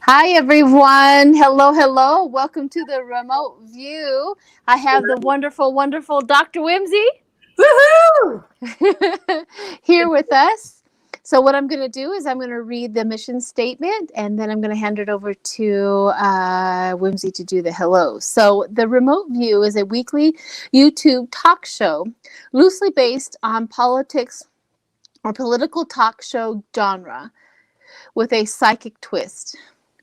Hi, everyone. Hello, hello. Welcome to the remote view. I have the wonderful, wonderful Dr. Whimsy Woohoo! here with us. So, what I'm going to do is I'm going to read the mission statement and then I'm going to hand it over to Whimsy to do the hello. So, the remote view is a weekly YouTube talk show loosely based on politics or political talk show genre with a psychic twist.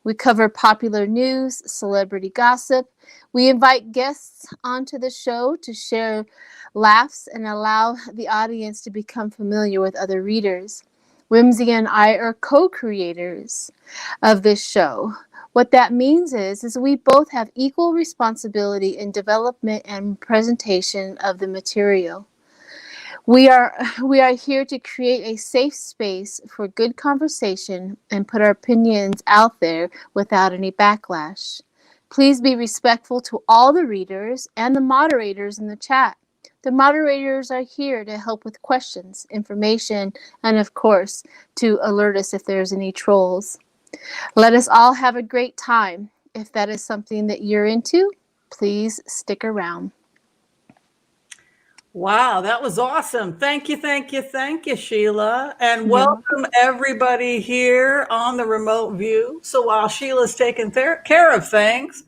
We cover popular news, celebrity gossip. We invite guests onto the show to share laughs and allow the audience to become familiar with other readers. Whimsy and I are co-creators of this show. What that means is we both have equal responsibility in development and presentation of the material. We are here to create a safe space for good conversation and put our opinions out there without any backlash. Please be respectful to all the readers and the moderators in the chat. The moderators are here to help with questions, information, and of course, to alert us if there's any trolls. Let us all have a great time. If that is something that you're into, please stick around. Wow, that was awesome. Thank you, Sheila. And welcome everybody here on the remote view. So while Sheila's taking care of things,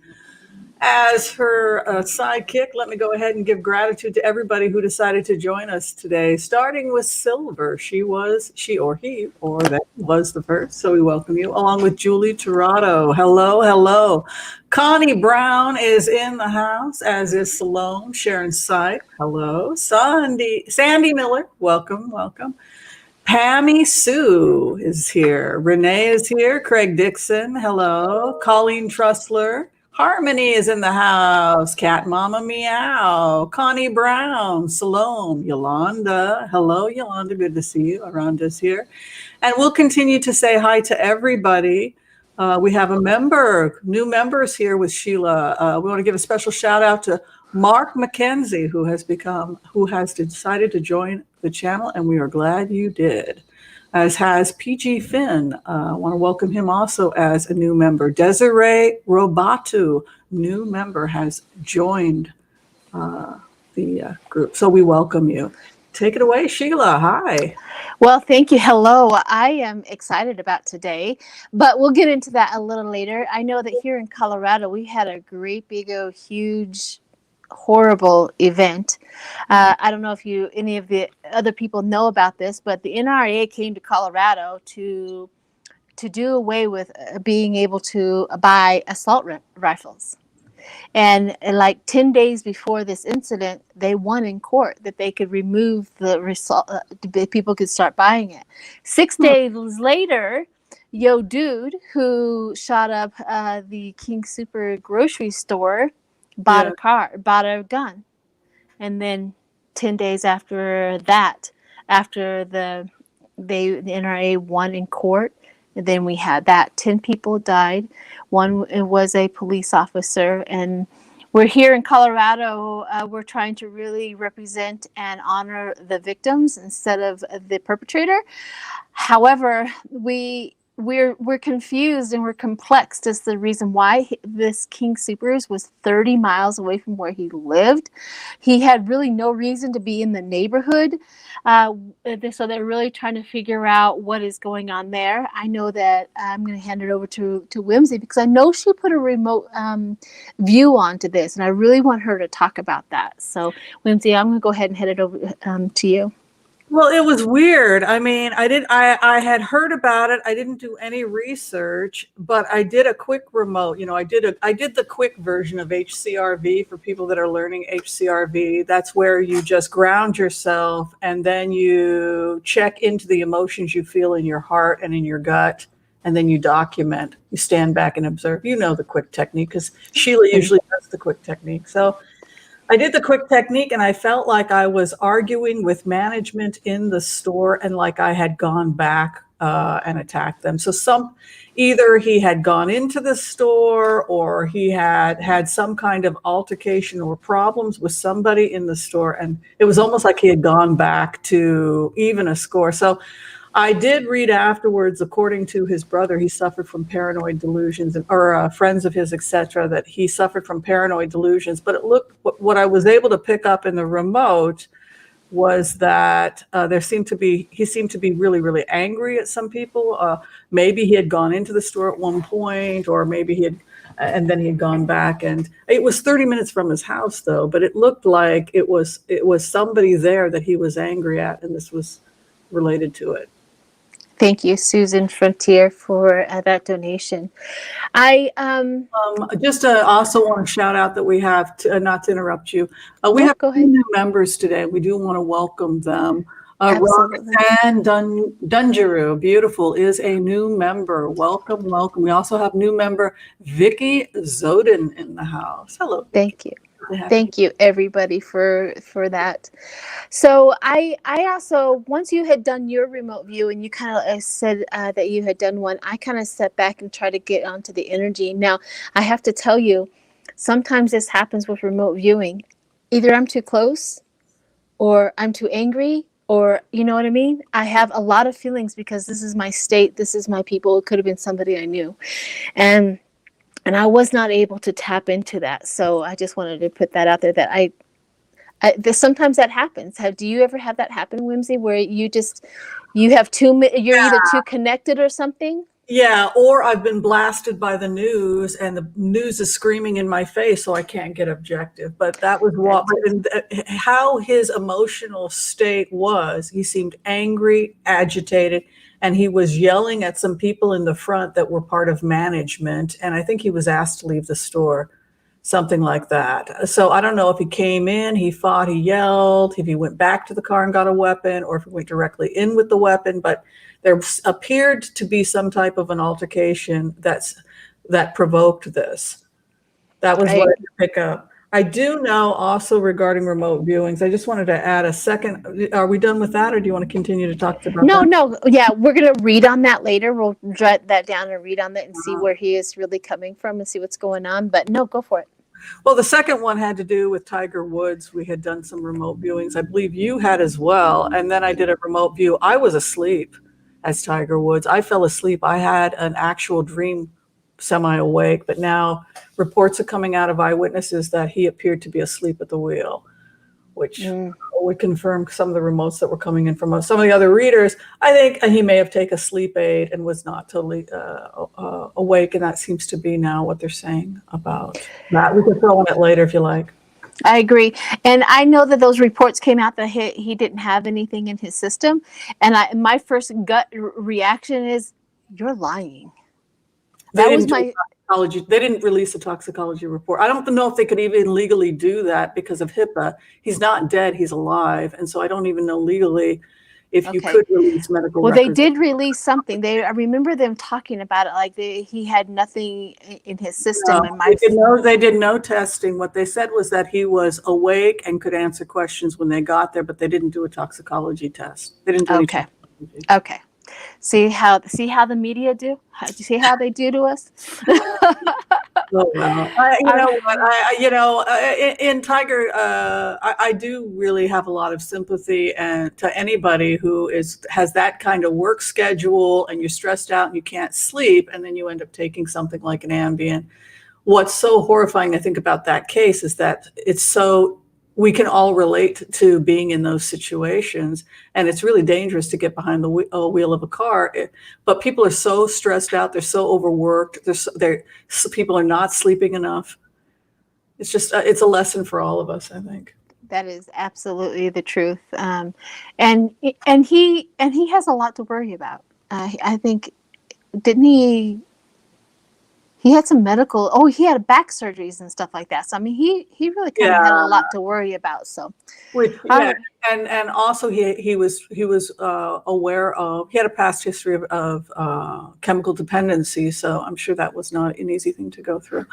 as her sidekick, let me go ahead and give gratitude to everybody who decided to join us today, starting with Silver. She or he, or that was the first. So we welcome you, along with Julie Torado. Hello. Connie Brown is in the house, as is Salome. Sharon Sight. Hello. Sandy Miller. Welcome. Pammy Sue is here. Renee is here. Craig Dixon. Hello. Colleen Trussler. Harmony is in the house. Cat Mama Meow. Connie Brown. Salome. Yolanda. Hello, Yolanda. Good to see you. Aranda's here. And we'll continue to say hi to everybody. We have new members here with Sheila. We want to give a special shout out to Mark McKenzie, who has decided to join the channel, and we are glad you did. As has PG Finn. I want to welcome him also as a new member. Desiree Robatu, new member, has joined the group. So we welcome you. Take it away, Sheila. Hi. Well, thank you. Hello. I am excited about today, but we'll get into that a little later. I know that here in Colorado, we had a great big, huge, horrible event. I don't know if any of the other people know about this, but the NRA came to Colorado to do away with being able to buy assault rifles. And like 10 days before this incident, they won in court that they could remove the result, people could start buying it. 6 days later, Yo Dude, who shot up the King Super grocery store, bought a gun. And then 10 days after that, after the NRA won in court, and then we had that 10 people died. One was a police officer, and we're here in Colorado. We're trying to really represent and honor the victims instead of the perpetrator. However, we're confused and we're complexed as the reason why this King Supers was 30 miles away from where he lived. He had really no reason to be in the neighborhood. So they're really trying to figure out what is going on there. I know that I'm going to hand it over to Whimsy because I know she put a remote view onto this, and I really want her to talk about that. So Whimsy, I'm going to go ahead and head it over to you. Well, it was weird. I mean, I had heard about it. I didn't do any research, but I did a quick remote. I did the quick version of HCRV for people that are learning HCRV. That's where you just ground yourself and then you check into the emotions you feel in your heart and in your gut. And then you document, you stand back and observe. You know the quick technique because Sheila usually does the quick technique. So I did the quick technique and I felt like I was arguing with management in the store and like I had gone back and attacked them. So either he had gone into the store or he had some kind of altercation or problems with somebody in the store. And it was almost like he had gone back to even a score. So I did read afterwards, according to his brother, he suffered from paranoid delusions, or friends of his, etc., that he suffered from paranoid delusions. But it looked, what I was able to pick up in the remote was that he seemed to be really, really angry at some people. Maybe he had gone into the store at one point, or maybe and then he had gone back. And it was 30 minutes from his house, though. But it looked like it was somebody there that he was angry at, and this was related to it. Thank you, Susan Frontier, for that donation. I just also want to shout out that we have, not to interrupt you, we have go two ahead. new members today. We do want to welcome them. Absolutely. Roxanne Dungeru, beautiful, is a new member. Welcome, welcome. We also have new member Vicky Zoden in the house. Hello. Thank you. Thank you, everybody, for that. So I also, once you had done your remote view and you kind of said that you had done one, I kind of sat back and tried to get onto the energy. Now, I have to tell you, sometimes this happens with remote viewing. Either I'm too close, or I'm too angry, or you know what I mean? I have a lot of feelings because this is my state, this is my people. It could have been somebody I knew. And I was not able to tap into that. So I just wanted to put that out there, that sometimes that happens. Do you ever have that happen, Whimsy, where you're either too connected or something? Yeah, or I've been blasted by the news and the news is screaming in my face, so I can't get objective. But that was how his emotional state was. He seemed angry, agitated, and he was yelling at some people in the front that were part of management. And I think he was asked to leave the store, something like that. So I don't know if he came in, he fought, he yelled, if he went back to the car and got a weapon, or if he went directly in with the weapon. But there appeared to be some type of an altercation that provoked this. That was what I could pick up. I do know also regarding remote viewings, I just wanted to add a second. Are we done with that, or do you want to continue to talk about that? No. Yeah, we're going to read on that later. We'll jot that down and read on that and see where he is really coming from and see what's going on. But no, go for it. Well, the second one had to do with Tiger Woods. We had done some remote viewings. I believe you had as well. And then I did a remote view. I was asleep as Tiger Woods. I fell asleep. I had an actual dream, semi-awake, but now reports are coming out of eyewitnesses that he appeared to be asleep at the wheel, which would confirm some of the remotes that were coming in from some of the other readers. I think he may have taken a sleep aid and was not totally awake, and that seems to be now what they're saying about that. We can throw on it later if you like. I agree. And I know that those reports came out that he didn't have anything in his system. And my first gut reaction is, you're lying. That was my... They didn't release a toxicology report. I don't know if they could even legally do that because of HIPAA. He's not dead, he's alive. And so I don't even know legally if you could release medical records. Well, they did release something. I remember them talking about it, like he had nothing in his system. They did no testing. What they said was that he was awake and could answer questions when they got there, but they didn't do a toxicology test. They didn't do any toxicology. Okay. See how the media do? See how they do to us? Oh, well. In Tiger, I do really have a lot of sympathy and to anybody who has that kind of work schedule and you're stressed out and you can't sleep, and then you end up taking something like an Ambien. What's so horrifying, I think, about that case is that we can all relate to being in those situations, and it's really dangerous to get behind the wheel of a car. But people are so stressed out, they're so overworked, people are not sleeping enough. It's just it's a lesson for all of us, I think. That is absolutely the truth, and he has a lot to worry about. I think, didn't he? He had some medical. He had back surgeries and stuff like that. So I mean, he really kind of had a lot to worry about. So, and also he was aware of. He had a past history of chemical dependency. So I'm sure that was not an easy thing to go through.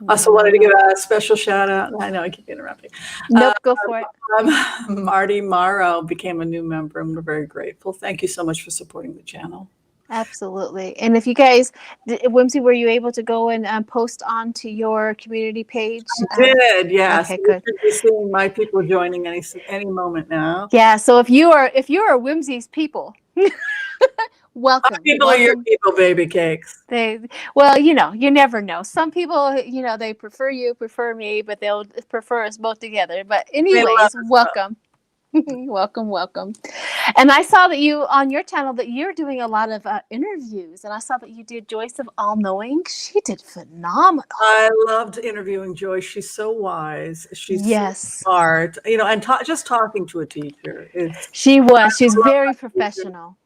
Also wanted to give a special shout out. I know I keep interrupting. Nope, go for it. Marty Morrow became a new member, and we're very grateful. Thank you so much for supporting the channel. Absolutely. And if you guys, Whimsy, were you able to go and post onto your community page? I did, yes. Okay, good. You should be seeing my people joining any moment now. Yeah. So if you are Whimsy's people, Welcome. People are your people, baby cakes. Well, you never know. Some people, they prefer me, but they'll prefer us both together. But anyways, welcome. Welcome. And I saw that you, on your channel, that you're doing a lot of interviews. And I saw that you did Joyce of All Knowing. She did phenomenal. I loved interviewing Joyce. She's so wise. She's so smart. And just talking to a teacher. She's very professional.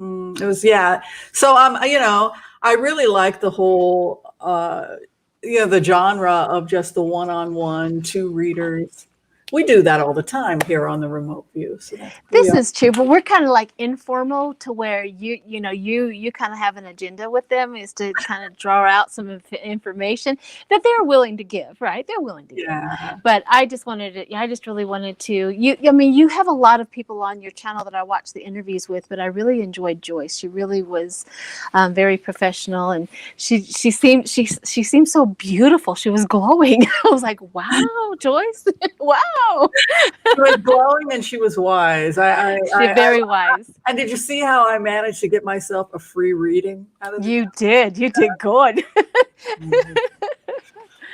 It was, yeah. So, I really like the whole, the genre of just the one-on-one, two readers. We do that all the time here on the Remote View. So this is true, but we're kind of like informal to where you kind of have an agenda with them, is to kind of draw out some information that they're willing to give, right? They're willing to give. But I just really wanted to. You have a lot of people on your channel that I watch the interviews with, but I really enjoyed Joyce. She really was very professional, and she seemed so beautiful. She was glowing. I was like, wow, Joyce, wow. She was glowing and she was wise. She's very wise. And did you see how I managed to get myself a free reading out of You did good.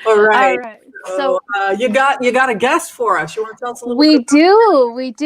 All right. All right. So you got a guest for us. You want to tell us a little bit?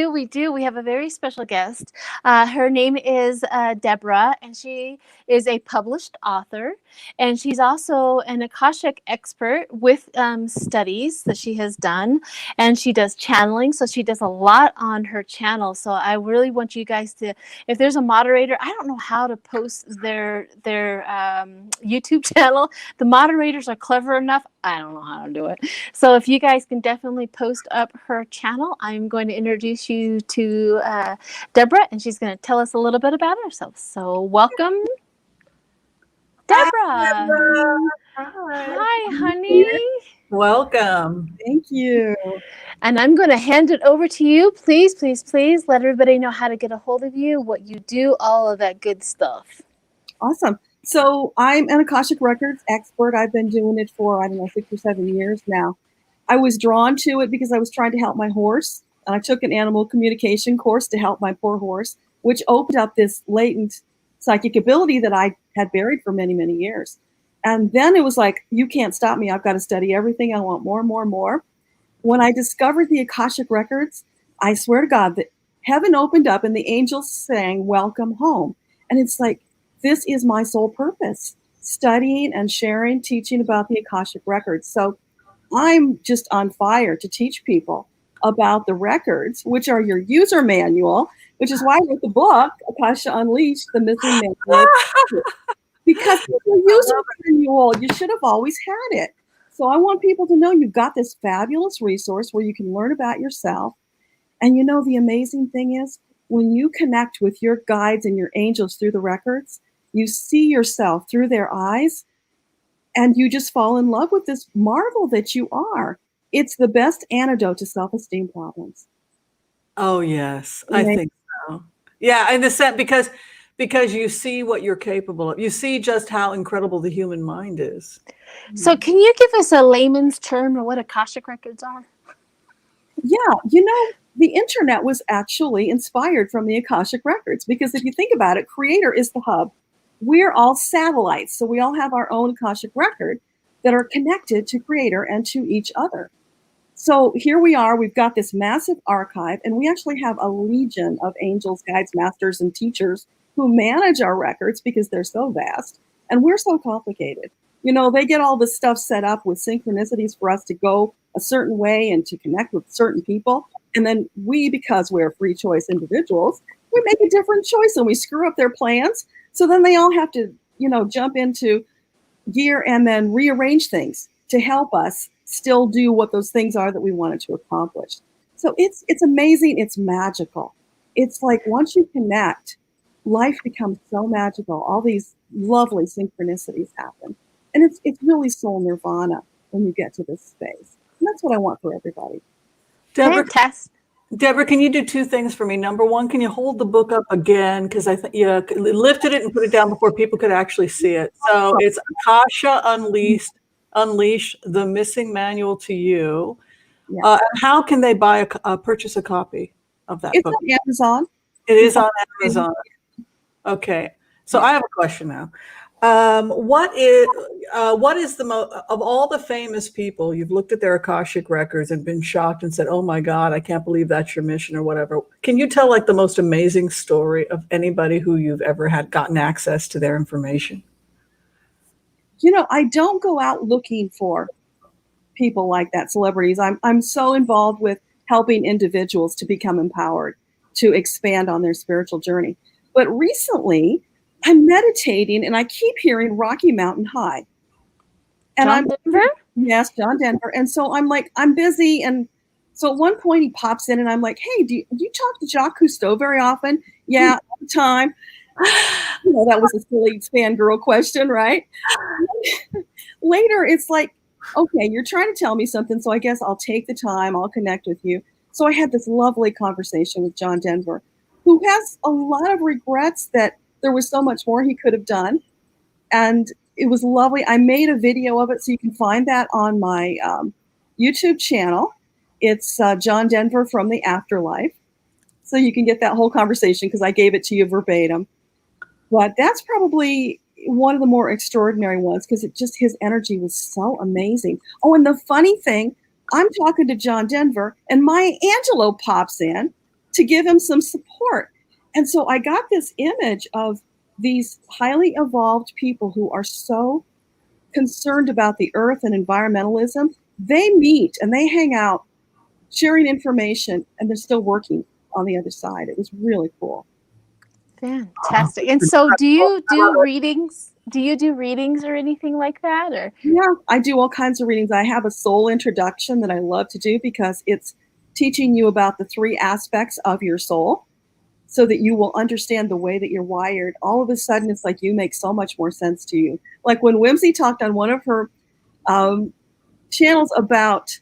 We do. We have a very special guest. Her name is Deborah, and she is a published author, and she's also an Akashic expert with studies that she has done, and she does channeling. So she does a lot on her channel. So I really want you guys to, if there's a moderator, I don't know how to post their YouTube channel. The moderators are clever enough. I don't know how to do it. So if you guys can definitely post up her channel, I'm going to introduce you to Deborah, and she's going to tell us a little bit about herself. So welcome, Deborah. Hi, Deborah. Hi, honey. Welcome. Thank you. And I'm going to hand it over to you. Please let everybody know how to get a hold of you, what you do, all of that good stuff. Awesome. So I'm an Akashic Records expert. I've been doing it for, 6 or 7 years now. I was drawn to it because I was trying to help my horse. I took an animal communication course to help my poor horse, which opened up this latent psychic ability that I had buried for many, many years. And then it was like, you can't stop me. I've got to study everything. I want more. When I discovered the Akashic Records, I swear to God that heaven opened up and the angels sang, "Welcome home." And it's like, this is my sole purpose, studying and sharing, teaching about the Akashic Records. So I'm just on fire to teach people about the records, which are your user manual, which is why I wrote the book, Akasha Unleashed, the Missing Manual. Because it's a user manual, you should have always had it. So I want people to know you've got this fabulous resource where you can learn about yourself. And the amazing thing is, when you connect with your guides and your angels through the records, you see yourself through their eyes, and you just fall in love with this marvel that you are. It's the best antidote to self-esteem problems. Oh, yes. I think so. Yeah, in the sense, because you see what you're capable of. You see just how incredible the human mind is. So can you give us a layman's term of what Akashic Records are? Yeah, the internet was actually inspired from the Akashic Records, because if you think about it, Creator is the hub. We're all satellites, so we all have our own Akashic record that are connected to Creator and to each other. So here we are, we've got this massive archive, and we actually have a legion of angels, guides, masters, and teachers who manage our records because they're so vast, and we're so complicated. They get all this stuff set up with synchronicities for us to go a certain way and to connect with certain people. And then we, because we're free choice individuals, we make a different choice and we screw up their plans. So then they all have to, jump into gear and then rearrange things to help us still do what those things are that we wanted to accomplish. So it's amazing. It's magical. It's like once you connect, life becomes so magical. All these lovely synchronicities happen. And it's really soul nirvana when you get to this space. And that's what I want for everybody. Deborah, can you do two things for me? Number one, can you hold the book up again? Because I think you lifted it and put it down before people could actually see it. So it's Akasha Unleashed, the Missing Manual to You. Yeah. How can they purchase a copy of that book? It's on Amazon. It is on Amazon. Okay. So I have a question now. What is of all the famous people, you've looked at their Akashic records and been shocked and said, oh my God, I can't believe that's your mission or whatever. Can you tell like the most amazing story of anybody who you've ever had gotten access to their information? You know, I don't go out looking for people like that, celebrities. I'm so involved with helping individuals to become empowered, to expand on their spiritual journey. But recently, I'm meditating and I keep hearing Rocky Mountain High. And John Denver? Yes, John Denver. And so I'm like, I'm busy. And so at one point he pops in and I'm like, hey, do you talk to Jacques Cousteau very often? Yeah, all the time. You know, that was a silly fangirl question, right? Later, it's like, okay, you're trying to tell me something, so I guess I'll take the time, I'll connect with you. So I had this lovely conversation with John Denver, who has a lot of regrets that there was so much more he could have done. And it was lovely. I made a video of it, so you can find that on my YouTube channel. It's John Denver from the Afterlife. So you can get that whole conversation because I gave it to you verbatim. But that's probably one of the more extraordinary ones because his energy was so amazing. Oh, and the funny thing, I'm talking to John Denver and Maya Angelou pops in to give him some support. And so I got this image of these highly evolved people who are so concerned about the earth and environmentalism. They meet and they hang out, sharing information, and they're still working on the other side. It was really cool. Fantastic. And so do you do readings? Do you do readings or anything like that? Or yeah, I do all kinds of readings. I have a soul introduction that I love to do because it's teaching you about the 3 aspects of your soul so that you will understand the way that you're wired. All of a sudden, it's like you make so much more sense to you. Like when Whimsy talked on one of her channels about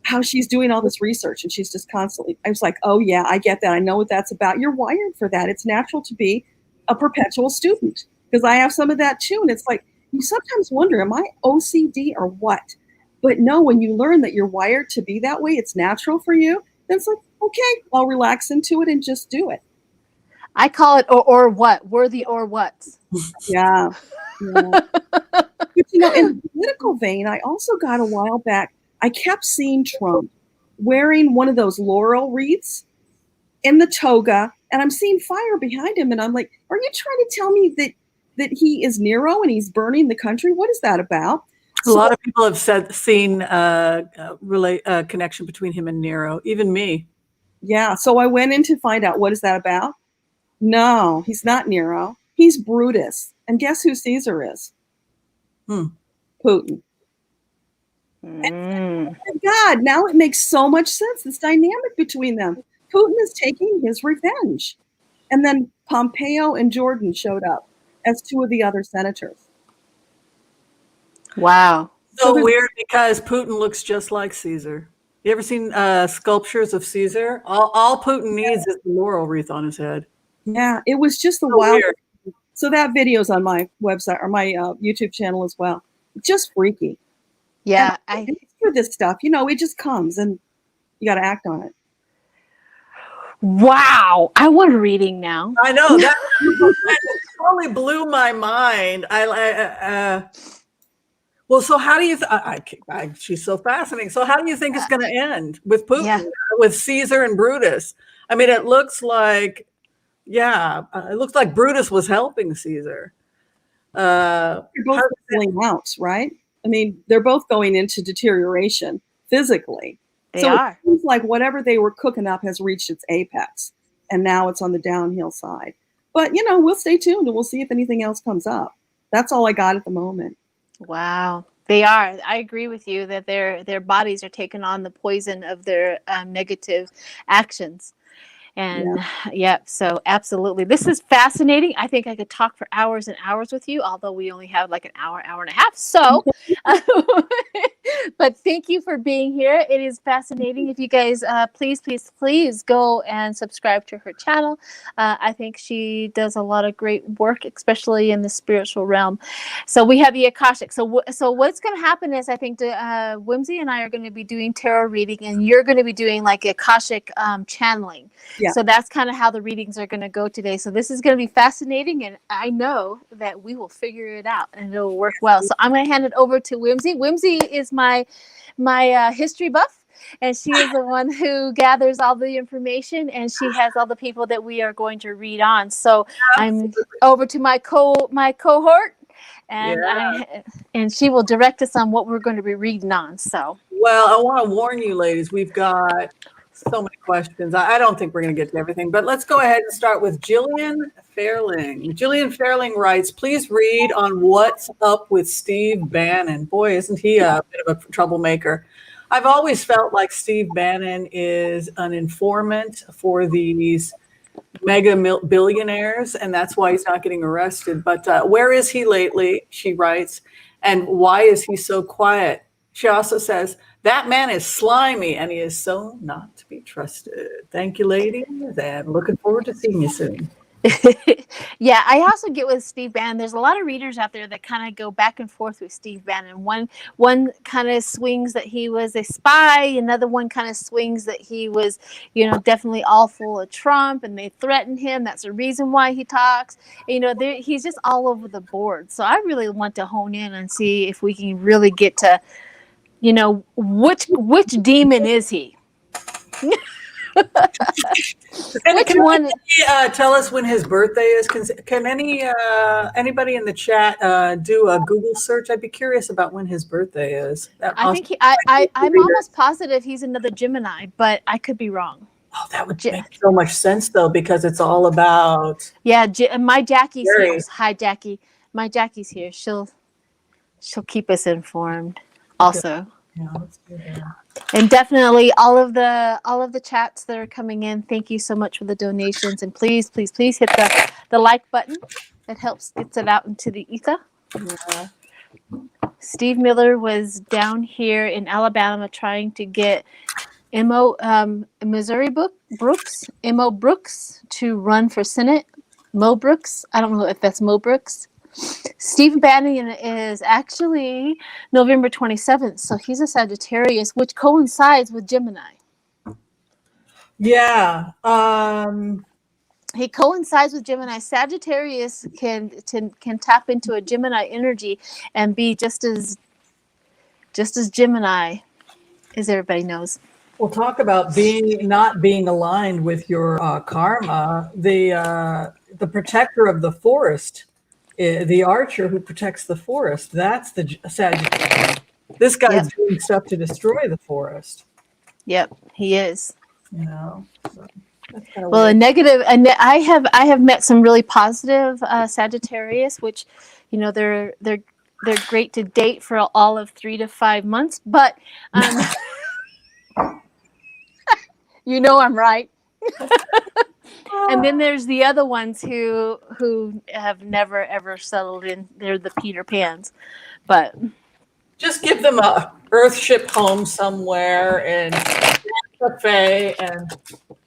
how she's doing all this research and she's just constantly, I was like, oh yeah, I get that. I know what that's about. You're wired for that. It's natural to be a perpetual student because I have some of that too. And it's like, you sometimes wonder, am I OCD or what? But no, when you learn that you're wired to be that way, it's natural for you. Then it's like, okay, I'll relax into it and just do it. I call it or what? Worthy or what? Yeah. But you know, in the political vein, I also got a while back, I kept seeing Trump wearing one of those laurel wreaths in the toga, and I'm seeing fire behind him. And I'm like, are you trying to tell me that he is Nero and he's burning the country? What is that about? A lot of people have seen connection between him and Nero, even me. Yeah. So I went in to find out, what is that about? No, he's not Nero. He's Brutus. And guess who Caesar is? Putin. And God, now it makes so much sense. This dynamic between them. Putin is taking his revenge. And then Pompeo and Jordan showed up as 2 of the other senators. Wow. So weird because Putin looks just like Caesar. You ever seen sculptures of Caesar? All Putin needs is the laurel wreath on his head. Yeah, it was just the wild. So that video's on my website or my YouTube channel as well. Just freaky. Yeah, and for this stuff, you know, it just comes and you got to act on it. Wow, I want a reading now. I know that totally blew my mind. Well, so how do you? She's so fascinating. So how do you think it's going to end with Putin, with Caesar and Brutus? I mean, it looks like, it looks like Brutus was helping Caesar. They're both pulling out, right? I mean, they're both going into deterioration physically. They are. It seems like whatever they were cooking up has reached its apex, and now it's on the downhill side. But, you know, we'll stay tuned and we'll see if anything else comes up. That's all I got at the moment. Wow. They are. I agree with you that their bodies are taking on the poison of their negative actions. And so absolutely. This is fascinating. I think I could talk for hours and hours with you, although we only have like an hour, hour and a half. So But thank you for being here. It is fascinating. If you guys, please go and subscribe to her channel. I think she does a lot of great work, especially in the spiritual realm. So we have the Akashic. So what's going to happen is I think Whimsy and I are going to be doing tarot reading, and you're going to be doing like Akashic channeling. Yeah. So that's kind of how the readings are going to go today. So this is going to be fascinating, and I know that we will figure it out and it'll work well. So I'm going to hand it over to Whimsy. Whimsy is my history buff, and she is the one who gathers all the information, and she has all the people that we are going to read on. So I'm over to my cohort, and and she will direct us on what we're going to be reading on. So well, I want to warn you, ladies, we've got so many questions. I don't think we're going to get to everything, but let's go ahead and start with Jillian Fairling. Jillian Fairling writes, please read on what's up with Steve Bannon. Boy, isn't he a bit of a troublemaker. I've always felt like Steve Bannon is an informant for these mega billionaires, and that's why he's not getting arrested. But where is he lately, she writes, and why is he so quiet? She also says, that man is slimy, and he is so not to be trusted. Thank you, ladies, and looking forward to seeing you soon. Yeah, I also get with Steve Bannon. There's a lot of readers out there that kind of go back and forth with Steve Bannon. One kind of swings that he was a spy. Another one kind of swings that he was, definitely all full of Trump, and they threaten him. That's the reason why he talks. He's just all over the board. So I really want to hone in and see if we can really get to, which demon is he? Can one tell us when his birthday is? Can anybody in the chat do a Google search? I'd be curious about when his birthday is. I'm almost positive he's another Gemini, but I could be wrong. Oh, that would make so much sense though, because it's all about. Yeah, my Jackie's here. Hi, Jackie. My Jackie's here. She'll keep us informed. Also. Yeah, let's do that. And definitely all of the chats that are coming in, thank you so much for the donations, and please hit the like button. That helps gets it out into the ether. Steve Miller was down here in Alabama trying to get Missouri Brooks to run for Senate. Mo Brooks, I don't know if that's Mo Brooks. Steve Bannon is actually November 27th, so he's a Sagittarius, which coincides with Gemini. Yeah. He coincides with Gemini. Sagittarius can tap into a Gemini energy and be just as Gemini as everybody knows. We'll talk about not being aligned with your karma. The protector of the forest. The archer who protects the forest, that's the Sagittarius. This guy's doing stuff to destroy the forest. Yep, he is. So that's kind of well, weird. a negative. And I have met some really positive Sagittarius, which they're great to date for all of 3 to 5 months. But I'm right. And then there's the other ones who have never ever settled in. They're the Peter Pans, but just give them a Earthship home somewhere and a cafe and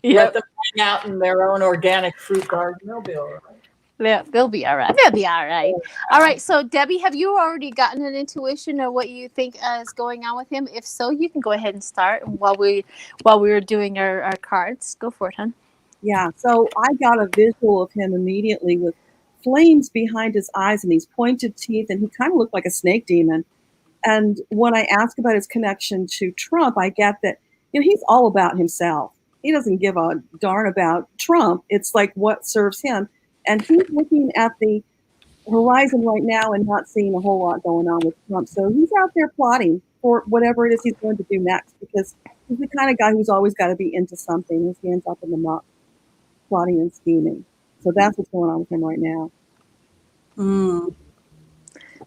let them hang out in their own organic fruit garden. They'll be all right. Yeah, they'll be all right. They'll be all right. All right. So Debbie, have you already gotten an intuition of what you think is going on with him? If so, you can go ahead and start while we were doing our cards. Go for it, hon. Yeah, so I got a visual of him immediately with flames behind his eyes and these pointed teeth, and he kind of looked like a snake demon. And when I ask about his connection to Trump, I get that he's all about himself. He doesn't give a darn about Trump. It's like what serves him. And he's looking at the horizon right now and not seeing a whole lot going on with Trump. So he's out there plotting for whatever it is he's going to do next, because he's the kind of guy who's always got to be into something. His hands up in the muck, plotting and scheming. So that's what's going on with him right now.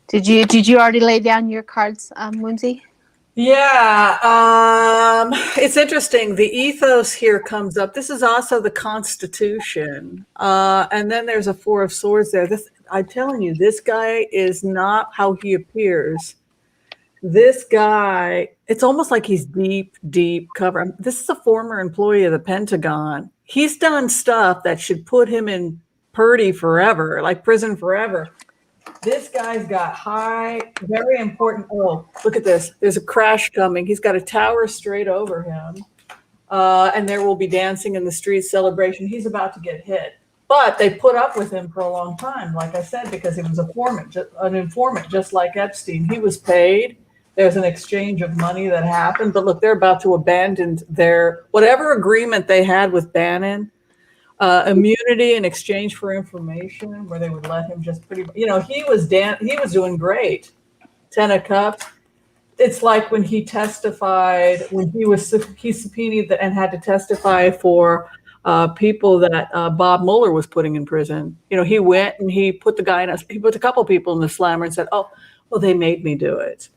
Did you already lay down your cards, Whimsy? Yeah, it's interesting. The ethos here comes up. This is also the Constitution, and then there's a 4 of Swords there. I'm telling you, this guy is not how he appears. this guy, it's almost like he's deep cover. This is a former employee of the Pentagon. He's done stuff that should put him in Purdy forever, like prison forever. This guy's got very important. Oh, look at this. There's a crash coming. He's got a tower straight over him. And there will be dancing in the streets, celebration. He's about to get hit. But they put up with him for a long time, like I said, because he was an informant, just like Epstein. He was paid. There's an exchange of money that happened. But look, they're about to abandon their whatever agreement they had with Bannon, immunity in exchange for information, where they would let him just he was doing great. 10 of Cups. It's like when he testified, he subpoenaed and had to testify for people that Bob Mueller was putting in prison. He went and he put a couple people in the slammer and said, "Oh, well, they made me do it."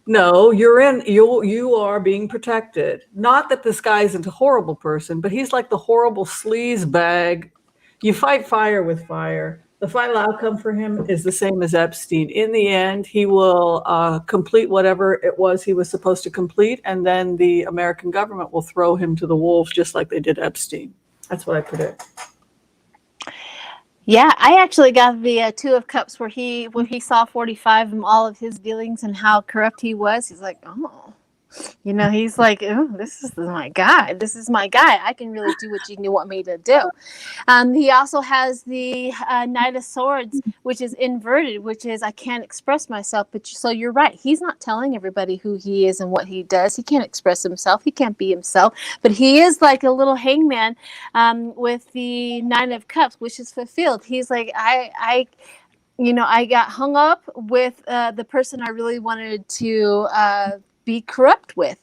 No, you are being protected. Not that this guy isn't a horrible person, but he's like the horrible sleaze bag. You fight fire with fire. The final outcome for him is the same as Epstein. In the end, he will complete whatever it was he was supposed to complete, and then the American government will throw him to the wolves just like they did Epstein. That's what I predict. Yeah, I actually got the Two of Cups when he saw 45 and all of his dealings and how corrupt he was. He's like, oh. He's like, oh, this is my guy. This is my guy. I can really do what you want me to do. He also has the Knight of Swords, which is inverted, which is I can't express myself. But so you're right. He's not telling everybody who he is and what he does. He can't express himself. He can't be himself. But he is like a little hangman with the Nine of Cups, which is fulfilled. He's like, I got hung up with the person I really wanted to be corrupt with.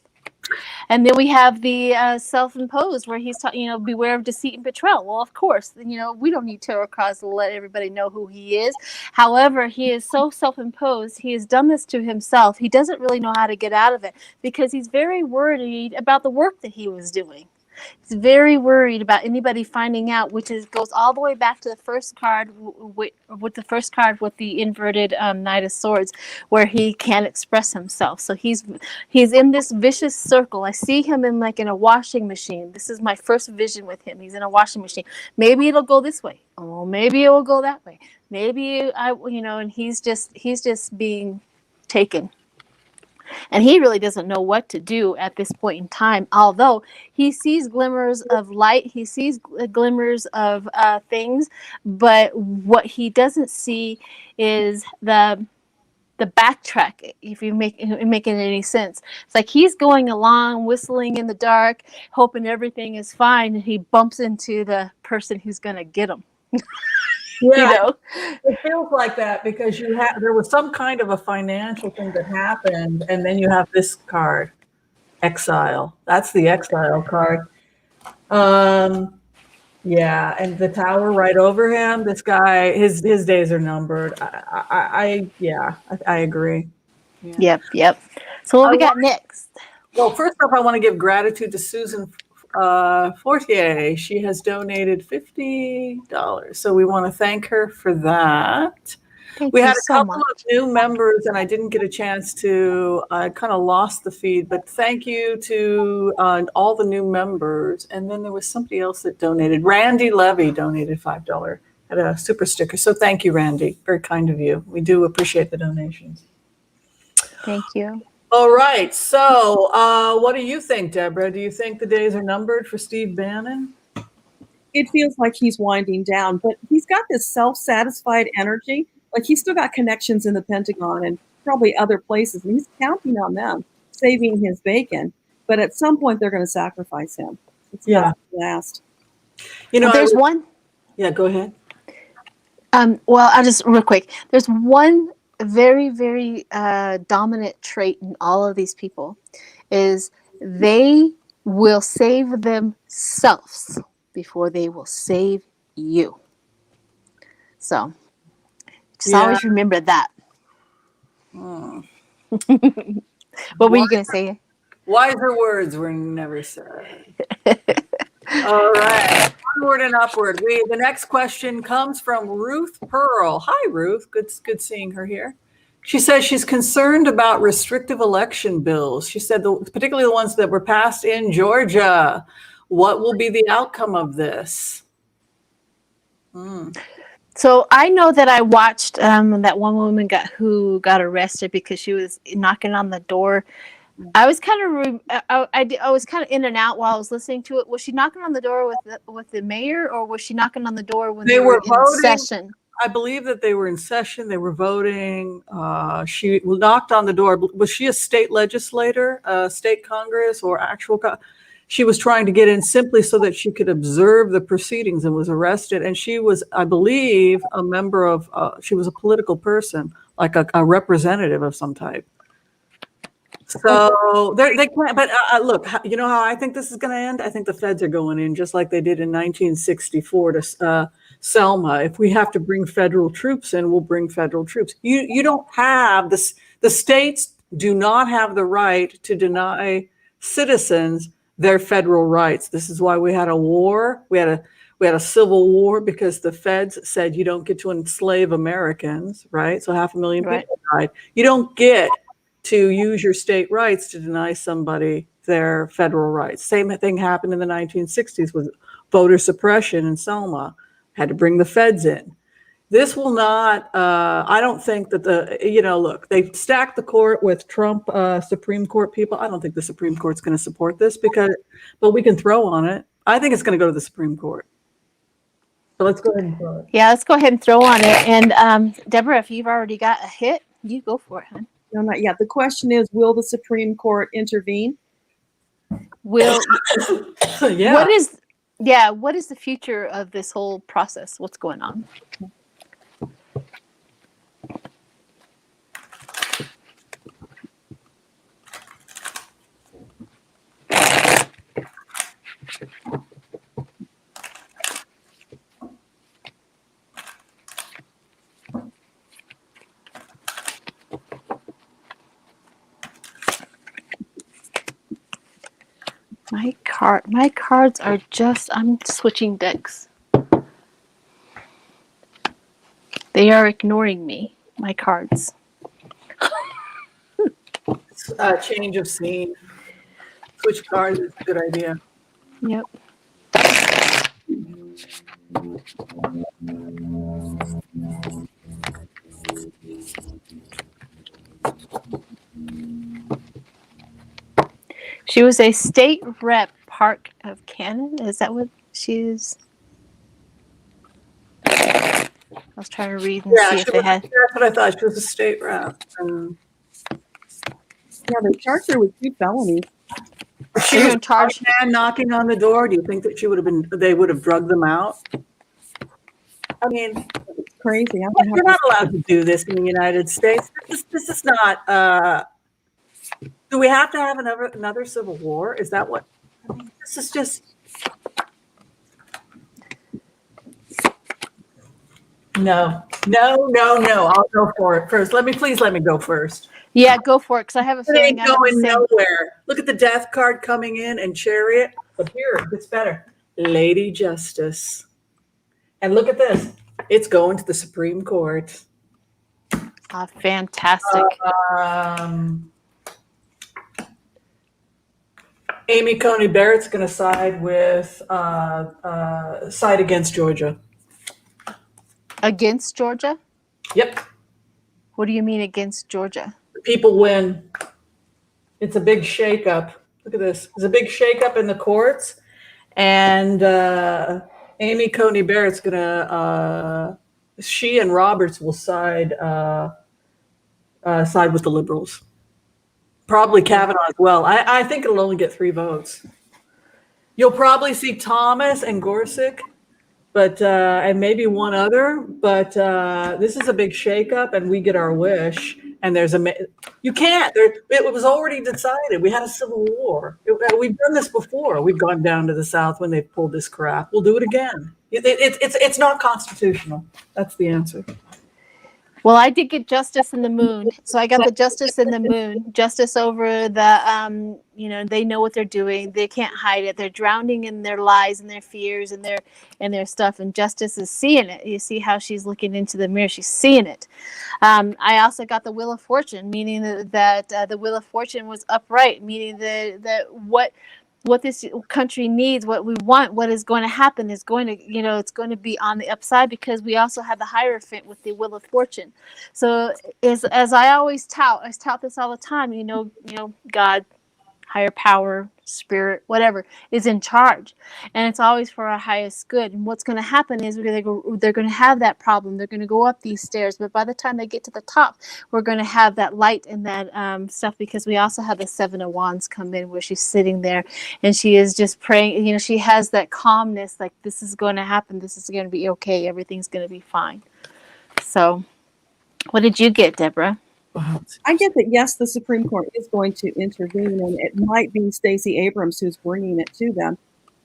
And then we have the self-imposed, where he's talking, beware of deceit and betrayal. Well, of course, we don't need tarot cards to let everybody know who he is. However, he is so self-imposed. He has done this to himself. He doesn't really know how to get out of it because he's very worried about the work that he was doing. He's very worried about anybody finding out, which goes all the way back to the first card with the inverted Knight of Swords, where he can't express himself. So he's in this vicious circle. I see him in a washing machine. This is my first vision with him. He's in a washing machine. Maybe it'll go this way. Oh, maybe it will go that way. Maybe and he's just being taken. And he really doesn't know what to do at this point in time, although he sees glimmers of light, he sees glimmers of things, but what he doesn't see is the backtrack, if you making any sense. It's like he's going along, whistling in the dark, hoping everything is fine, and he bumps into the person who's going to get him. Yeah, it feels like that because there was some kind of a financial thing that happened, and then you have this card, Exile. That's the Exile card. Yeah, and the tower right over him. This guy, his days are numbered. I agree. Yeah. Yep. So what we got next? Well, first off, I want to give gratitude to Susan Fortier. She has donated $50, so we want to thank her for that. We had a couple of new members, and I didn't get a chance to. I kind of lost the feed, but thank you to all the new members. And then there was somebody else that donated. Randy Levy donated $5 at a super sticker. So thank you, Randy. Very kind of you. We do appreciate the donations. Thank you. All right. So what do you think, Deborah? Do you think the days are numbered for Steve Bannon? It feels like he's winding down, but he's got this self-satisfied energy. Like he's still got connections in the Pentagon and probably other places, and he's counting on them, saving his bacon. But at some point, they're going to sacrifice him. It's not last. There's one. Yeah, go ahead. Well, I'll just real quick. There's one very, very dominant trait in all of these people is they will save themselves before they will save you. So just always remember that. What were you going to say? Wiser words were never said. All right. Onward and upward. The next question comes from Ruth Pearl. Hi, Ruth. Good seeing her here. She says she's concerned about restrictive election bills. She said, particularly the ones that were passed in Georgia. What will be the outcome of this? So I know that I watched that one woman who got arrested because she was knocking on the door. I was kind of I was kind of in and out while I was listening to it. Was she knocking on the door with the mayor, or was she knocking on the door when they were in voting. session? I believe that they were in session. They were voting. She knocked on the door. Was she a state legislator, state Congress, or actual? She was trying to get in simply so that she could observe the proceedings, and was arrested. And she was, I believe, a member of. She was a political person, like a representative of some type. So they can't. But look, you know how I think this is going to end? I think the feds are going in just like they did in 1964 to Selma. If we have to bring federal troops in, we'll bring federal troops. You don't have this. The states do not have the right to deny citizens their federal rights. This is why we had a war. We had a civil war because the feds said you don't get to enslave Americans, right? So 500,000 people died. You don't get to use your state rights to deny somebody their federal rights. Same thing happened in the 1960s with voter suppression in Selma. Had to bring the feds in. This will not, I don't think that look, they've stacked the court with Trump Supreme Court people. I don't think the Supreme Court's going to support this but we can throw on it. I think it's going to go to the Supreme Court. So let's go ahead and throw it. Yeah, let's go ahead and throw on it. And Deborah, if you've already got a hit, you go for it, hon. No, not yet. The question is, will the Supreme Court intervene? Yeah. What is the future of this whole process? What's going on? My cards are I'm switching decks. They are ignoring me, my cards. Change of scene. Switch cards is a good idea. Yep. She was a state rep, Park of Cannon. Is that what she's? I was trying to read and see if they had. That's what I thought. She was a state rep. Yeah, they charged her with 2 felonies. She was charged. Man knocking on the door. Do you think that they would have drugged them out? I mean, it's crazy. You're not allowed to do this in the United States. This is not. Do we have to have another civil war? Is that what? I mean, this is just. No. I'll go for it first. Please let me go first. Yeah, go for it, because I have a feeling It ain't going nowhere. Look at the death card coming in and Chariot. But here, it gets better. Lady Justice. And look at this. It's going to the Supreme Court. Fantastic. Amy Coney Barrett's going to side against Georgia. Against Georgia? Yep. What do you mean against Georgia? People win. It's a big shakeup. Look at this. There's a big shakeup in the courts, and Amy Coney Barrett's gonna. She and Roberts will side with the liberals. Probably Kavanaugh as well. I think it'll only get 3 votes. You'll probably see Thomas and Gorsuch, but and maybe one other. But this is a big shakeup, and we get our wish. And you can't. It was already decided. We had a civil war. We've done this before. We've gone down to the South when they pulled this crap. We'll do it again. It's not constitutional. That's the answer. Well, I did get justice in the moon. So I got the justice in the moon, justice over the, they know what they're doing. They can't hide it. They're drowning in their lies and their fears and their stuff. And justice is seeing it. You see how she's looking into the mirror. She's seeing it. I also got the Wheel of Fortune, meaning that the Wheel of Fortune was upright, meaning that what this country needs, what we want, what is going to happen is going to, it's going to be on the upside, because we also have the Hierophant with the Wheel of Fortune. So as I always tout, I tout this all the time, God, higher power, spirit, whatever, is in charge, and it's always for our highest good. And what's going to happen is they're going to have that problem. They're going to go up these stairs, but by the time they get to the top, we're going to have that light and that stuff, because we also have the Seven of Wands come in, where she's sitting there and she is just praying. She has that calmness, like, this is going to happen, this is going to be okay, everything's going to be fine. So what did you get, Deborah? I get that, yes, the Supreme Court is going to intervene, and it might be Stacey Abrams who's bringing it to them.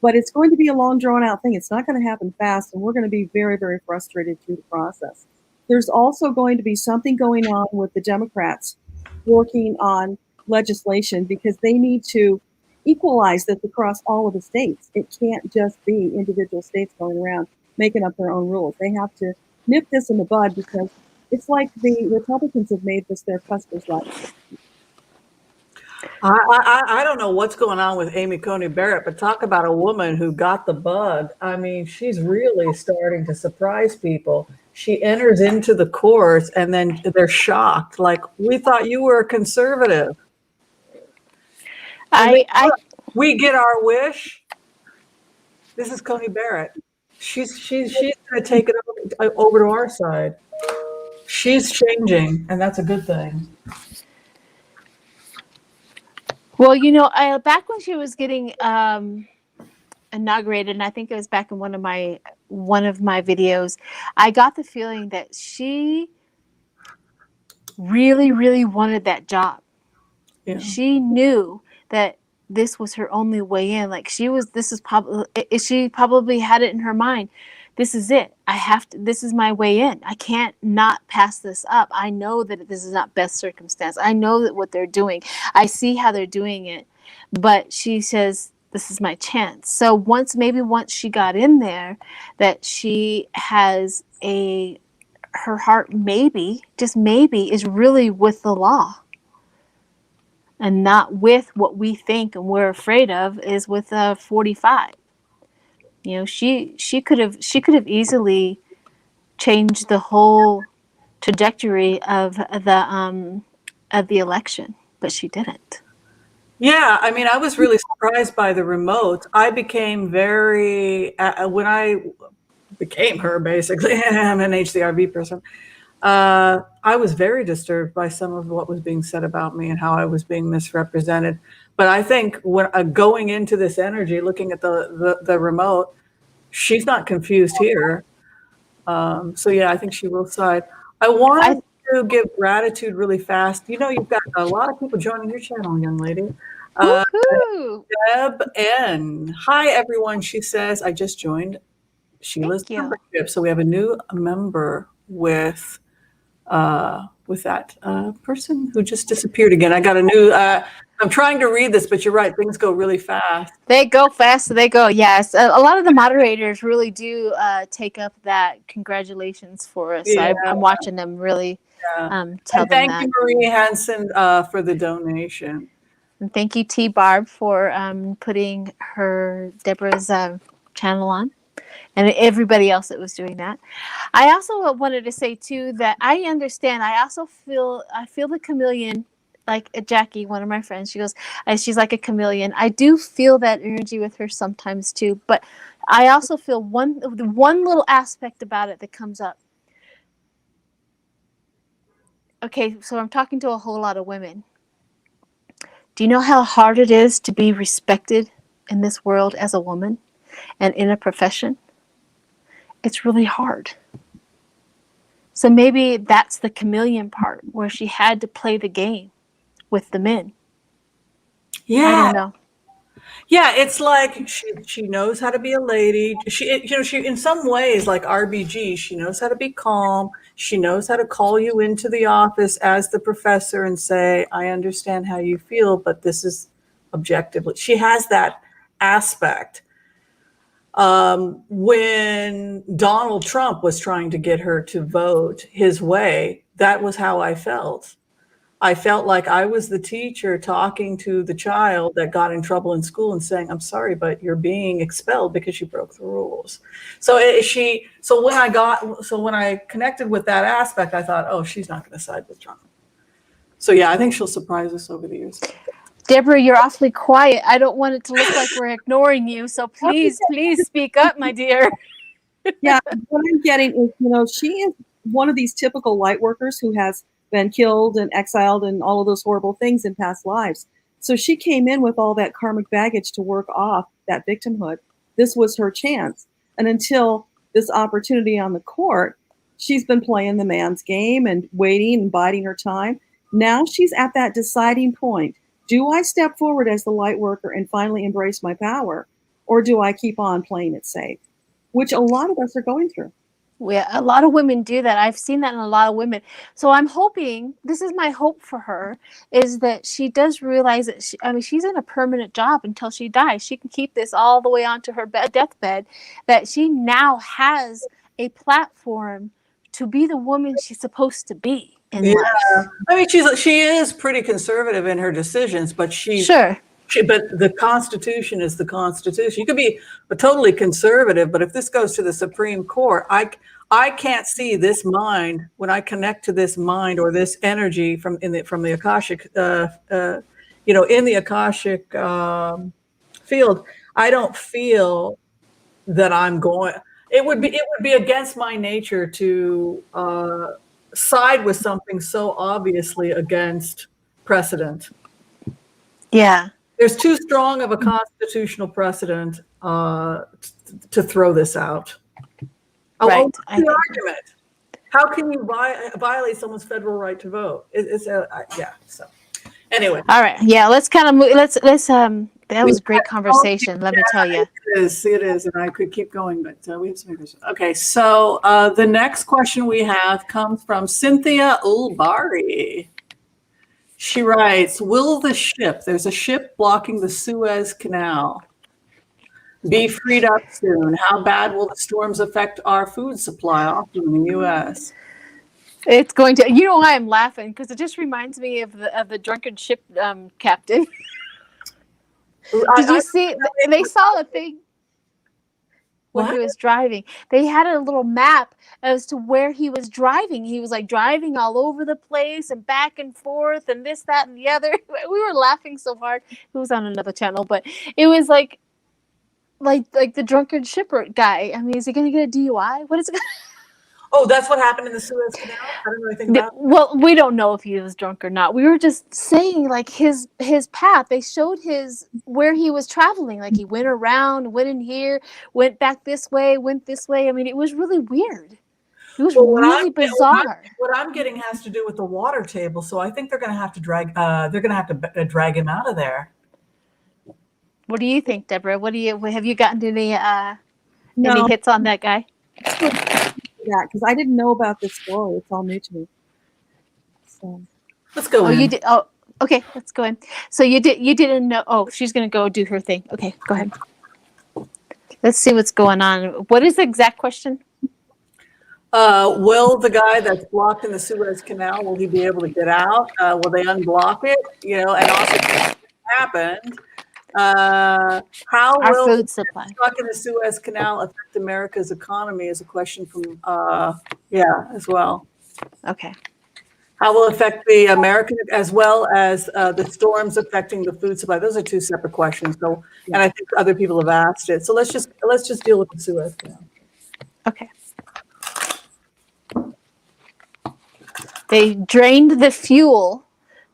But it's going to be a long, drawn-out thing. It's not going to happen fast, and we're going to be very, very frustrated through the process. There's also going to be something going on with the Democrats working on legislation, because they need to equalize this across all of the states. It can't just be individual states going around making up their own rules. They have to nip this in the bud, because it's like the Republicans have made this their Custer's life. I don't know what's going on with Amy Coney Barrett, but talk about a woman who got the bug. I mean, she's really starting to surprise people. She enters into the courts and then they're shocked. Like, we thought you were a conservative. We get our wish. This is Coney Barrett. She's going to take it over to our side. She's changing, and that's a good thing. Well, back when she was getting inaugurated, and I think it was back in one of my videos, I got the feeling that she really, really wanted that job. Yeah. She knew that this was her only way in. Like, she probably had it in her mind. This is it. This is my way in. I can't not pass this up. I know that this is not best circumstance. I know that what they're doing, I see how they're doing it, but she says, this is my chance. So once she got in there, that she has her heart, maybe, just maybe, is really with the law, and not with what we think and we're afraid of, is with 45. She could have easily changed the whole trajectory of the election, but she didn't. Yeah, I mean, I was really surprised by the remote. I became when I became her, basically, I'm an HCRV person. I was very disturbed by some of what was being said about me and how I was being misrepresented. But I think when going into this energy, looking at the remote, she's not confused here. So yeah, I think she will side. I wanted to give gratitude really fast. You've got a lot of people joining your channel, young lady. Deb N. Hi, everyone. She says, I just joined Sheila's membership. So we have a new member with that person who just disappeared again. I got a new, I'm trying to read this, but you're right. Things go really fast. They go fast. They go. Yes. A lot of the moderators really do take up that congratulations for us. Yeah. I'm watching them really tell them that. Thank you, Marie Hansen, for the donation. And thank you, T. Barb, for putting Deborah's channel on. And everybody else that was doing that. I also wanted to say too that I understand. I feel the chameleon, like Jackie, one of my friends. She goes, she's like a chameleon. I do feel that energy with her sometimes too. But I also feel one little aspect about it that comes up. Okay, so I'm talking to a whole lot of women. Do you know how hard it is to be respected in this world as a woman and in a profession? It's really hard. So maybe that's the chameleon part, where she had to play the game with the men. Yeah. I don't know. Yeah, it's like she knows how to be a lady. She in some ways like RBG. She knows how to be calm. She knows how to call you into the office as the professor and say, "I understand how you feel, but this is objectively." She has that aspect. When Donald Trump was trying to get her to vote his way, that was how I felt. I felt like I was the teacher talking to the child that got in trouble in school and saying, "I'm sorry, but you're being expelled because you broke the rules." So when I connected with that aspect, I thought, oh, she's not going to side with Trump. So yeah, I think she'll surprise us over the years. Deborah, you're awfully quiet. I don't want it to look like we're ignoring you. So please speak up, my dear. Yeah, what I'm getting is, she is one of these typical light workers who has been killed and exiled and all of those horrible things in past lives. So she came in with all that karmic baggage to work off that victimhood. This was her chance. And until this opportunity on the court, she's been playing the man's game and waiting and biding her time. Now she's at that deciding point. Do I step forward as the light worker and finally embrace my power? Or do I keep on playing it safe? Which a lot of us are going through. Yeah, a lot of women do that. I've seen that in a lot of women. So I'm hoping, this is my hope for her, is that she does realize that she's in a permanent job until she dies. She can keep this all the way onto her deathbed, that she now has a platform to be the woman she's supposed to be in life. I mean, she is pretty conservative in her decisions, but but the Constitution is the Constitution. You could be totally conservative, but if this goes to the Supreme Court, I can't see this mind when I connect to this mind or this energy from the Akashic, in the Akashic field. I don't feel that I'm going. It would be against my nature to side with something so obviously against precedent. Yeah. There's too strong of a constitutional precedent to throw this out. Right. The argument. How can you violate someone's federal right to vote? So anyway. All right. Yeah. Let's kind of move. Let's. That was a great conversation. Let me tell you. It is, and I could keep going, but we have some questions. Okay. So the next question we have comes from Cynthia Ulbari. She writes, there's a ship blocking the Suez Canal, be freed up soon? How bad will the storms affect our food supply often in the U.S.? It's going to, why I'm laughing? Because it just reminds me of the drunken ship captain. Did you see, they saw a thing when he was driving. They had a little map as to where he was driving. He was like driving all over the place and back and forth and this, that, and the other. We were laughing so hard. It was on another channel, but it was like the drunken shipper guy. I mean, is he going to get a DUI? What is it? Oh, that's what happened in the Suez Canal? I don't know anything about it. Well, we don't know if he was drunk or not. We were just saying, like, his path. They showed where he was traveling. Like, he went around, went in here, went back this way, went this way. I mean, it was really weird. It was really bizarre. What I'm getting has to do with the water table, so I think they're going to have to drag him out of there. What do you think, Deborah? Have you gotten any hits on that guy? Yeah, because I didn't know about this story. It's all new to me. So let's go. Oh, you did. Oh, okay. Let's go in. So you didn't know. Oh, she's gonna go do her thing. Okay, go ahead. Let's see what's going on. What is the exact question? Will the guy that's blocked in the Suez Canal, will he be able to get out? Will they unblock it? And also what happened. How our will food supply stuck in the Suez Canal affect America's economy is a question from as well. Okay. How will it affect the American as well as the storms affecting the food supply? Those are two separate questions. So, and I think other people have asked it. So let's just deal with the Suez Canal. Okay. They drained the fuel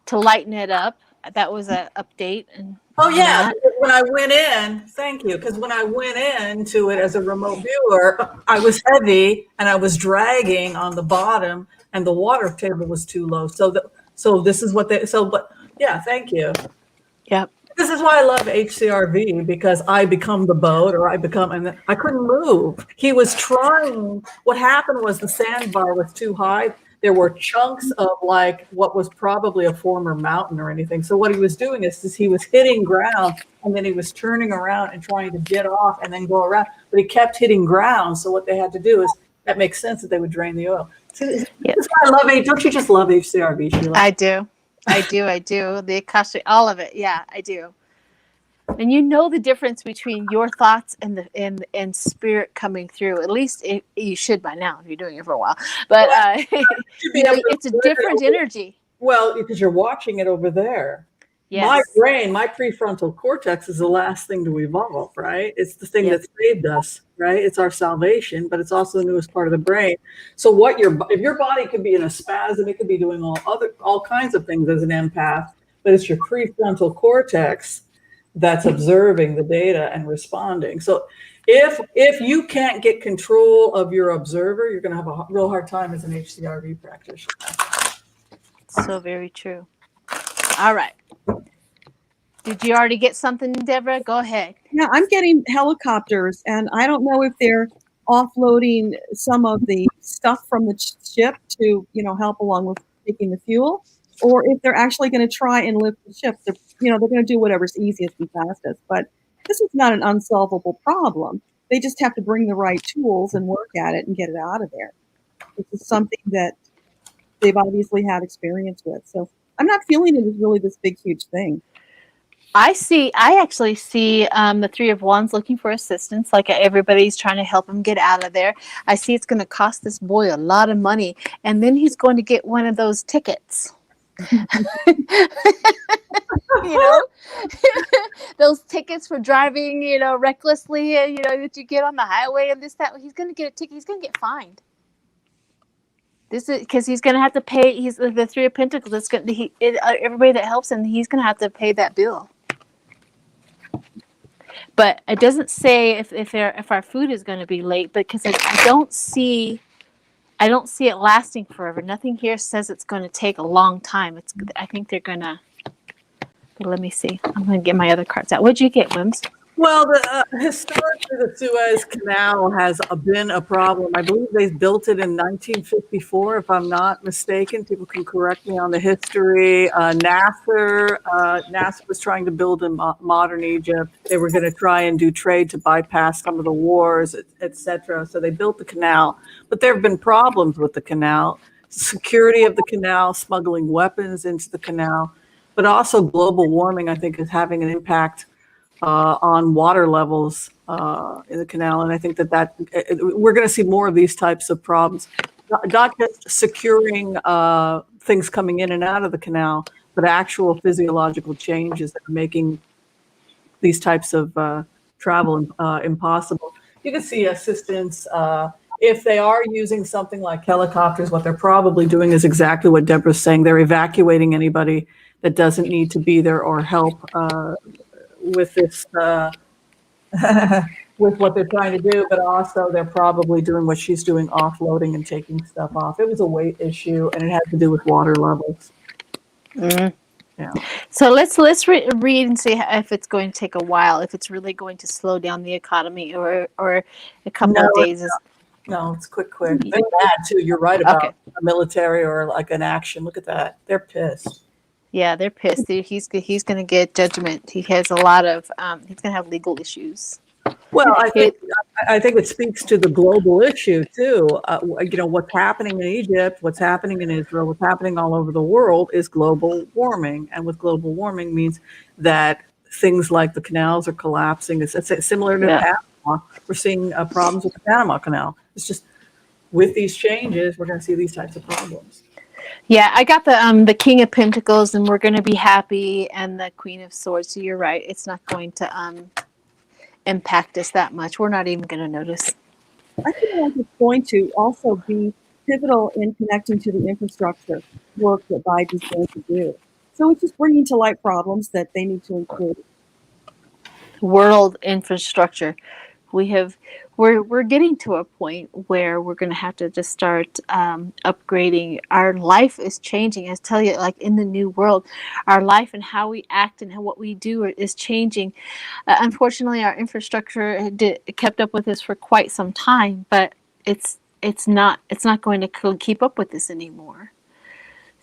to lighten it up. That was an update. Oh yeah, when I went in, thank you, because when I went into it as a remote viewer, I was heavy and I was dragging on the bottom, and the water table was too low. So this is what but yeah, thank you. Yep. This is why I love HCRV, because I become the boat, or and I couldn't move. He was trying. What happened was the sandbar was too high. There were chunks of like what was probably a former mountain or anything. So what he was doing is he was hitting ground, and then he was turning around and trying to get off and then go around. But he kept hitting ground. So what they had to do is, that makes sense that they would drain the oil. See, this is why I love it. Don't you just love HCRV, Sheila? I do. The Akashic, all of it. Yeah, I do. And you know the difference between your thoughts and and spirit coming through. At least you should by now if you're doing it for a while. But it's a different energy. Well, because you're watching it over there. Yes. My brain, my prefrontal cortex is the last thing to evolve, right? It's the thing that saved us, right? It's our salvation, but it's also the newest part of the brain. So if your body could be in a spasm, it could be doing all kinds of things as an empath, but it's your prefrontal cortex that's observing the data and responding. So if you can't get control of your observer, you're going to have a real hard time as an HCRV practitioner. So very true. All right. Did you already get something, Deborah? Go ahead. Yeah, I'm getting helicopters, and I don't know if they're offloading some of the stuff from the ship to, help along with taking the fuel, or if they're actually going to try and lift the ship. They're going to do whatever's easiest and fastest. But this is not an unsolvable problem. They just have to bring the right tools and work at it and get it out of there. This is something that they've obviously had experience with. So I'm not feeling it as really this big, huge thing. I actually see the Three of Wands looking for assistance, like everybody's trying to help him get out of there. I see it's going to cost this boy a lot of money, and then he's going to get one of those tickets. Those tickets for driving, recklessly, that you get on the highway and this, that. He's going to get a ticket. He's going to get fined. This is because he's going to have to pay. He's the Three of Pentacles. It's going to everybody that helps him. He's going to have to pay that bill. But it doesn't say if our food is going to be late, because I don't see it lasting forever. Nothing here says it's going to take a long time. I think they're going to. Let me see. I'm going to get my other cards out. What'd you get, Wims? Well, historically, the Suez Canal has been a problem. I believe they built it in 1954, if I'm not mistaken. People can correct me on the history. NASA was trying to build in modern Egypt. They were going to try and do trade to bypass some of the wars, etc. So they built the canal. But there have been problems with the canal. Security of the canal, smuggling weapons into the canal, but also global warming, I think, is having an impact on water levels in the canal. And I think that we're going to see more of these types of problems, not just securing things coming in and out of the canal, but actual physiological changes that are making these types of travel impossible. You can see assistance. If they are using something like helicopters, what they're probably doing is exactly what Deborah's saying. They're evacuating anybody that doesn't need to be there or help with this, with what they're trying to do, but also they're probably doing what she's doing, offloading and taking stuff off. It was a weight issue, and it had to do with water levels. Mm. Yeah. So let's read and see if it's going to take a while, if it's really going to slow down the economy, or a couple of days. No, it's quick. They're mad too. You're right about a military or like an action. Look at that. They're pissed. Yeah, they're pissed. He's going to get judgment. He has a lot of. He's going to have legal issues. Well, I think it speaks to the global issue too. What's happening in Egypt, what's happening in Israel, what's happening all over the world is global warming, and with global warming means that things like the canals are collapsing. It's similar to Panama. We're seeing problems with the Panama Canal. It's just with these changes, we're going to see these types of problems. Yeah, I got the King of Pentacles, and we're going to be happy, and the Queen of Swords. So you're right; it's not going to impact us that much. We're not even going to notice. I feel like it's going to also be pivotal in connecting to the infrastructure work that Biden's going to do. So it's just bringing to light problems that they need to include. World infrastructure. We have we're getting to a point where we're going to have to just start upgrading. Our life is changing. I tell you, like in the new world, our life and how we act and what we do is changing. Unfortunately, our infrastructure kept up with this for quite some time, but it's not going to keep up with this anymore.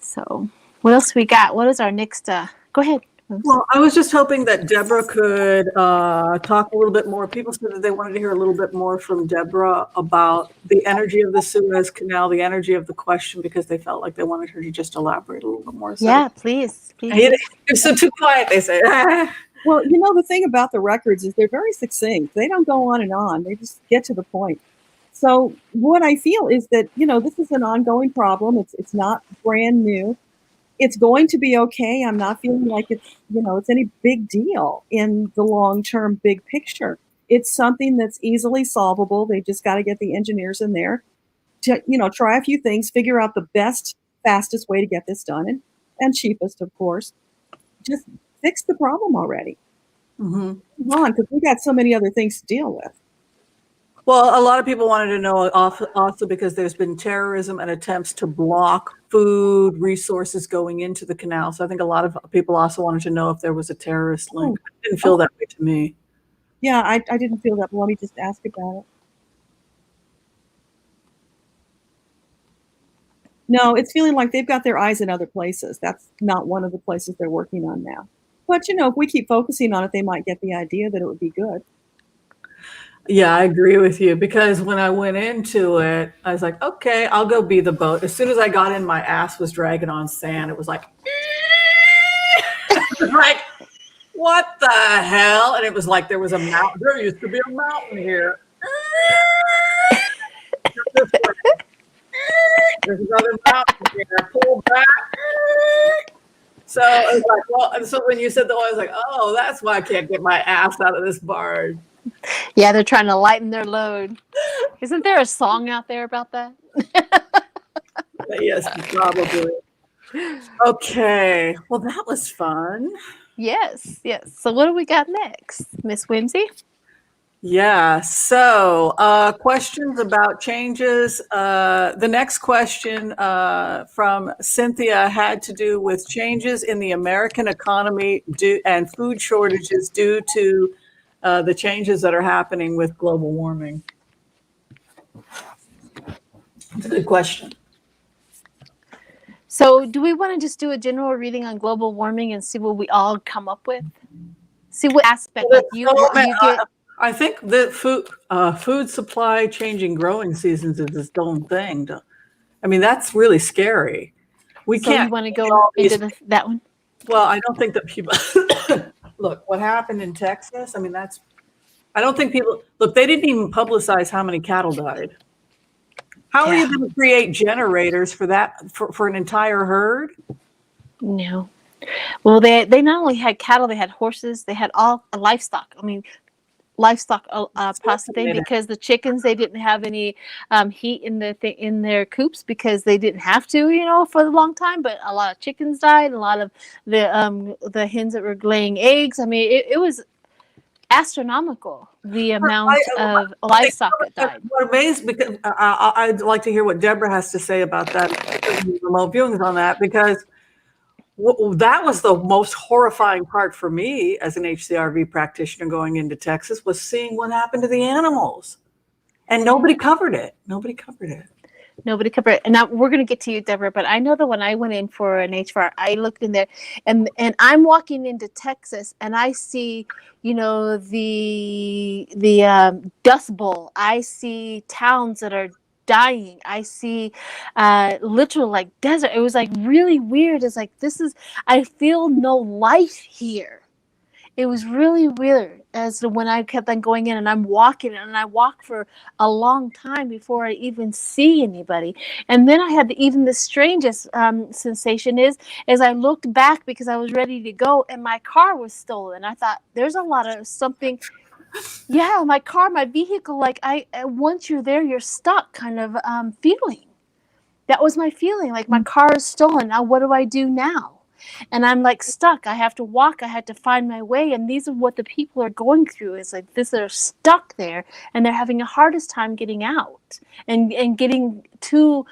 So, what else we got? What is our next? Go ahead. Well, I was just hoping that Deborah could talk a little bit more. People said that they wanted to hear a little bit more from Deborah about the energy of the Suez Canal, the energy of the question, because they felt like they wanted her to just elaborate a little bit more. So, yeah, please. You're so too quiet, they say. Well, the thing about the records is they're very succinct. They don't go on and on. They just get to the point. So what I feel is that, this is an ongoing problem. It's not brand new. It's going to be okay. I'm not feeling like it's any big deal in the long-term big picture. It's something that's easily solvable. They just got to get the engineers in there to, try a few things, figure out the best, fastest way to get this done and cheapest, of course. Just fix the problem already. Come on, because we got so many other things to deal with. Well, a lot of people wanted to know also because there's been terrorism and attempts to block food resources going into the canal. So I think a lot of people also wanted to know if there was a terrorist link. It didn't feel that way to me. Yeah, I didn't feel that. But let me just ask about it. No, it's feeling like they've got their eyes in other places. That's not one of the places they're working on now. But, if we keep focusing on it, they might get the idea that it would be good. Yeah, I agree with you, because when I went into it, I was like, okay, I'll go be the boat. As soon as I got in, my ass was dragging on sand. It was like, like, what the hell? And it was like there was a mountain. There used to be a mountain here. There's another mountain here. Pull back. So it was like, well, and so when you said I was like, oh, that's why I can't get my ass out of this barge. Yeah, they're trying to lighten their load. Isn't there a song out there about that? Yes, probably. Okay. Well, that was fun. Yes. So what do we got next, Miss Whimsy? Yeah. So questions about changes. The next question from Cynthia had to do with changes in the American economy and food shortages due to the changes that are happening with global warming. It's a good question. So do we want to just do a general reading on global warming and see what we all come up with? See what aspect you get. I think the food supply changing growing seasons is its own thing. I mean, that's really scary. So you want to go into that one? Well, I don't think that people look what happened in Texas. I mean, I don't think people look. They didn't even publicize how many cattle died. How are you going to create generators for that for an entire herd? No. Well, they not only had cattle, they had horses, they had all livestock. I mean, livestock possibly because the chickens, they didn't have any heat in their coops because they didn't have to, for a long time. But a lot of chickens died. A lot of the hens that were laying eggs. I mean, it was astronomical the amount of livestock that died. What amazed, because I'd like to hear what Deborah has to say about that. Remote viewings on that, because that was the most horrifying part for me as an HCRV practitioner going into Texas, was seeing what happened to the animals, and nobody covered it. Nobody covered it. And now we're going to get to you, Deborah, but I know that when I went in for an HVAR, I looked in there and I'm walking into Texas and I see, the Dust Bowl. I see towns that are dying. I see literal like desert. It was like really weird. It's like, I feel no life here. It was really weird as to when I kept on going in and I'm walking and I walk for a long time before I even see anybody. And then I had even the strangest sensation is I looked back because I was ready to go and my car was stolen. I thought there's a lot of something. Yeah, my vehicle, like once you're there, you're stuck kind of feeling. That was my feeling, like my car is stolen. Now what do I do now? And I'm like stuck. I have to walk. I had to find my way. And these are what the people are going through. It's like this, they're stuck there and they're having the hardest time getting out and getting to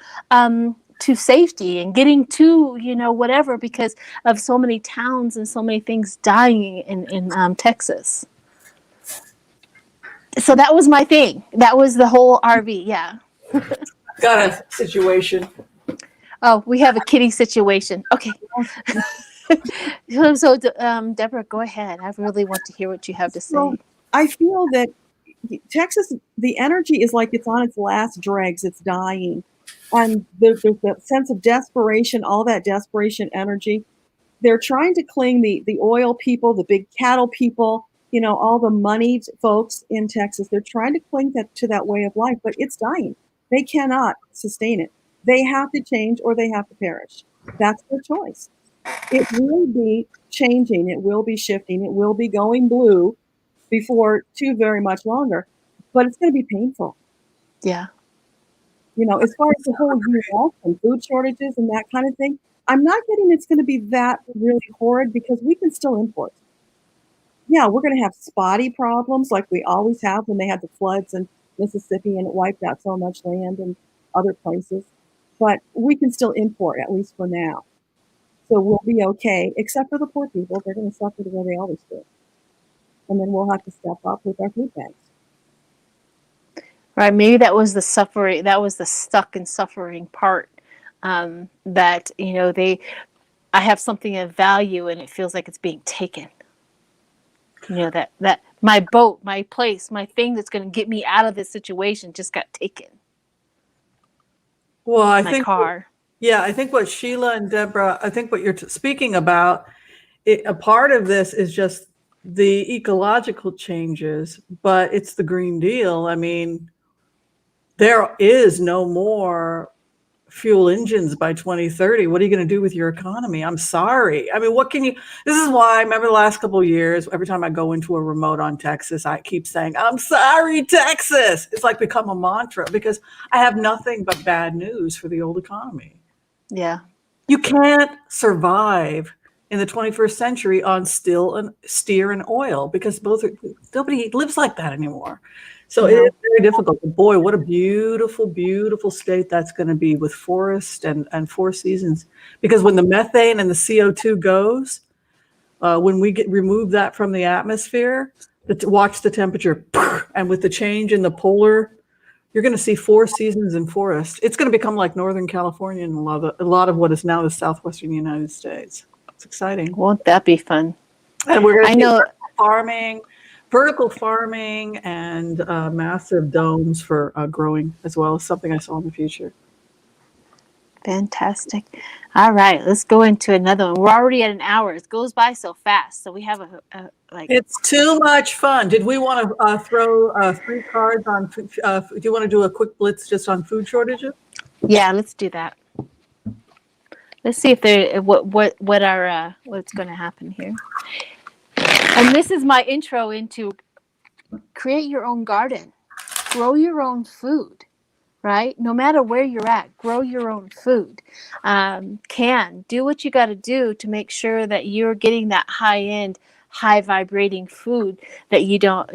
safety and getting to, whatever, because of so many towns and so many things dying in Texas. So that was my thing. That was the whole RV. Yeah. Got a situation. Oh, we have a kitty situation. Okay. So, Deborah, go ahead. I really want to hear what you have to say. So I feel that Texas, the energy is like it's on its last dregs. It's dying. And there's that sense of desperation, all that desperation energy. They're trying to cling the oil people, the big cattle people, all the moneyed folks in Texas. They're trying to cling to that way of life, but it's dying. They cannot sustain it. They have to change or they have to perish. That's their choice. It will be changing. It will be shifting. It will be going blue before too very much longer, but it's going to be painful. Yeah. As far as the whole U.S. and food shortages and that kind of thing, I'm not getting it's going to be that really horrid because we can still import. Yeah, we're going to have spotty problems like we always have when they had the floods in Mississippi and it wiped out so much land and other places. But we can still import, at least for now. So we'll be okay, except for the poor people. They're going to suffer the way they always do. And then we'll have to step up with our food banks. Right. Maybe that was the suffering. That was the stuck and suffering part. That, I have something of value and it feels like it's being taken. That my boat, my place, my thing that's going to get me out of this situation just got taken. Well, I my think car. I think what Sheila and Deborah, I think what you're speaking about, a part of this is just the ecological changes, but it's the Green Deal. I mean, there is no more fuel engines by 2030. What are you going to do with your economy? I'm sorry. I mean, this is why I remember the last couple of years, every time I go into a remote on Texas, I keep saying, I'm sorry, Texas. It's like become a mantra because I have nothing but bad news for the old economy. Yeah. You can't survive in the 21st century on steer and oil because nobody lives like that anymore. So it is very difficult. Boy, what a beautiful, beautiful state that's going to be with forest and four seasons. Because when the methane and the CO2 goes, when we remove that from the atmosphere, watch the temperature. And with the change in the polar, you're going to see 4 seasons in forest. It's going to become like Northern California and a lot of what is now the southwestern United States. It's exciting. Won't that be fun? And we're going to see vertical farming and massive domes for growing as well as something I saw in the future. Fantastic. All right, let's go into another one. We're already at an hour. It goes by so fast. So we have It's too much fun. Did we want to throw 3 cards on? Do you want to do a quick blitz just on food shortages? Yeah, let's do that. Let's see if what's going to happen here. And this is my intro into create your own garden, grow your own food, right? No matter where you're at, grow your own food. Do what you got to do to make sure that you're getting that high-end, high vibrating food that you don't,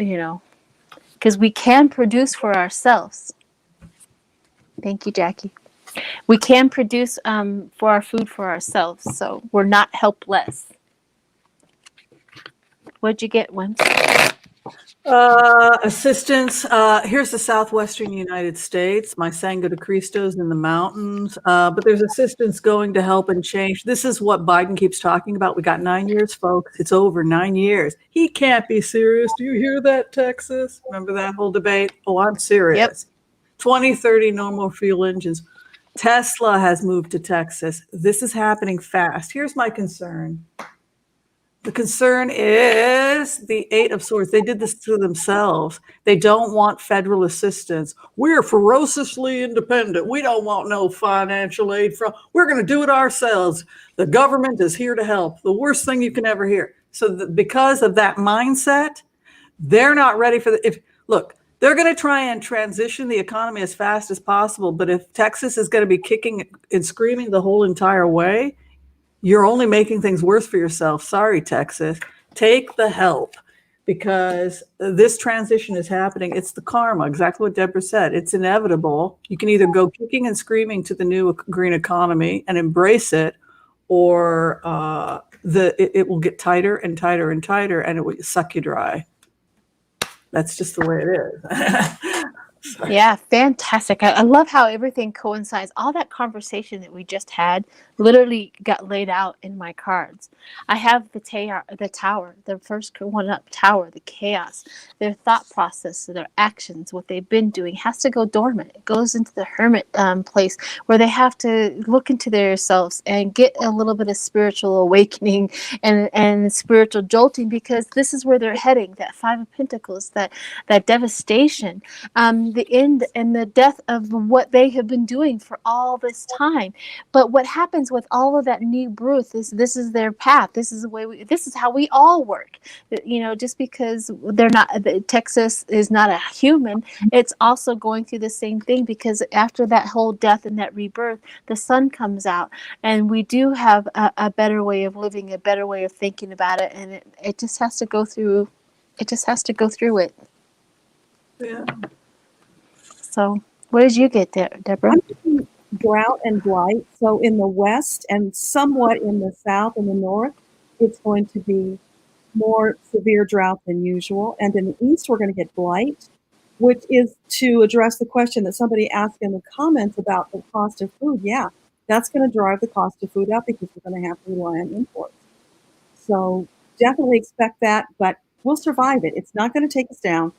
because we can produce for ourselves. Thank you, Jackie. We can produce for our food for ourselves, so we're not helpless. What'd you get, Whimsy? Assistance. Here's the southwestern United States. My Sangre de Cristo's in the mountains. But there's assistance going to help and change. This is what Biden keeps talking about. We got 9 years, folks. It's over 9 years. He can't be serious. Do you hear that, Texas? Remember that whole debate? Oh, I'm serious. Yep. 2030, no more fuel engines. Tesla has moved to Texas. This is happening fast. Here's my concern. The concern is the 8 of Swords. They did this to themselves. They don't want federal assistance. We're ferociously independent. We don't want no financial aid from. We're going to do it ourselves. The government is here to help. The worst thing you can ever hear. So because of that mindset, they're not ready for look, they're going to try and transition the economy as fast as possible. But if Texas is going to be kicking and screaming the whole entire way, you're only making things worse for yourself. Sorry, Texas. Take the help, because this transition is happening. It's the karma, exactly what Deborah said. It's inevitable. You can either go kicking and screaming to the new green economy and embrace it, or it will get tighter and tighter and tighter, and it will suck you dry. That's just the way it is. Yeah, fantastic. I love how everything coincides. All that conversation that we just had literally got laid out in my cards. I have the tower, the first one up tower, the chaos, their thought process, their actions, what they've been doing has to go dormant. It goes into the hermit place where they have to look into themselves and get a little bit of spiritual awakening and spiritual jolting, because this is where they're heading. That Five of Pentacles, that devastation, the end and the death of what they have been doing for all this time. But what happens with all of that new birth is this is their path. This is the way this is how we all work. Just because they're not, Texas is not a human, it's also going through the same thing, because after that whole death and that rebirth, the sun comes out, and we do have a better way of living, a better way of thinking about it, and it just has to go through. It just has to go through it. Yeah. So, what did you get there, Deborah? I'm thinking drought and blight. So in the west and somewhat in the south and the north, it's going to be more severe drought than usual. And in the east, we're going to get blight, which is to address the question that somebody asked in the comments about the cost of food. Yeah, that's going to drive the cost of food up, because we're going to have to rely on imports. So definitely expect that, but we'll survive it. It's not going to take us down.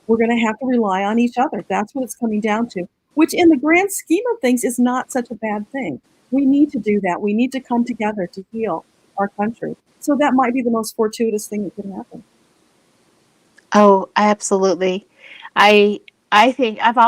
We're going to have to rely on each other. That's what it's coming down to, which in the grand scheme of things is not such a bad thing. We need to do that. We need to come together to heal our country. So that might be the most fortuitous thing that could happen. Oh, absolutely. I think I've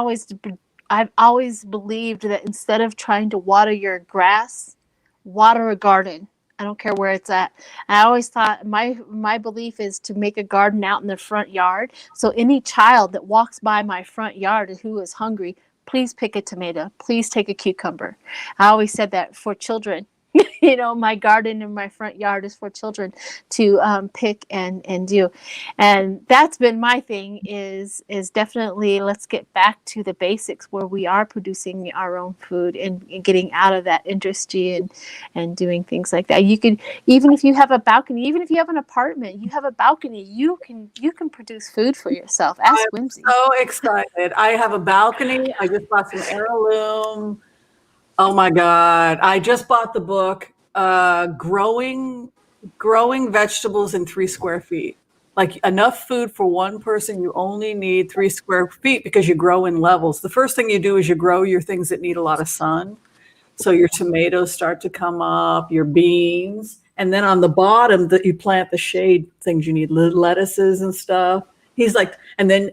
always believed that instead of trying to water your grass, water a garden. I don't care where it's at. I always thought my belief is to make a garden out in the front yard. So any child that walks by my front yard who is hungry, please pick a tomato. Please take a cucumber. I always said that for children. My garden in my front yard is for children to pick and do. And that's been my thing is definitely let's get back to the basics where we are producing our own food and getting out of that industry and doing things like that. You could, even if you have a balcony, even if you have an apartment, you have a balcony, you can produce food for yourself. Ask Whimsy. I'm so excited. I have a balcony. I just bought some heirloom. Oh my God. I just bought the book, Growing Vegetables in 3 Square Feet. Like enough food for one person, you only need 3 square feet because you grow in levels. The first thing you do is you grow your things that need a lot of sun. So your tomatoes start to come up, your beans, and then on the bottom that you plant the shade things you need, lettuces and stuff. He's like, and then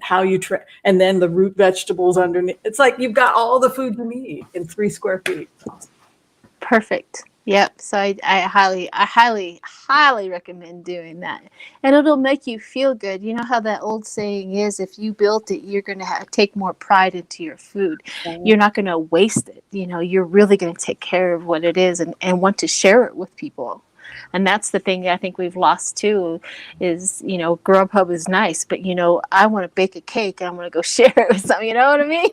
and then the root vegetables underneath. It's like you've got all the food you need in 3 square feet. Perfect. Yep. So I highly recommend doing that, and it'll make you feel good. You know how that old saying is: if you built it, you're going to take more pride into your food. You're not going to waste it. You're really going to take care of what it is and want to share it with people. And that's the thing I think we've lost too is, Grubhub is nice, but, I want to bake a cake and I want to go share it with something. You know what I mean?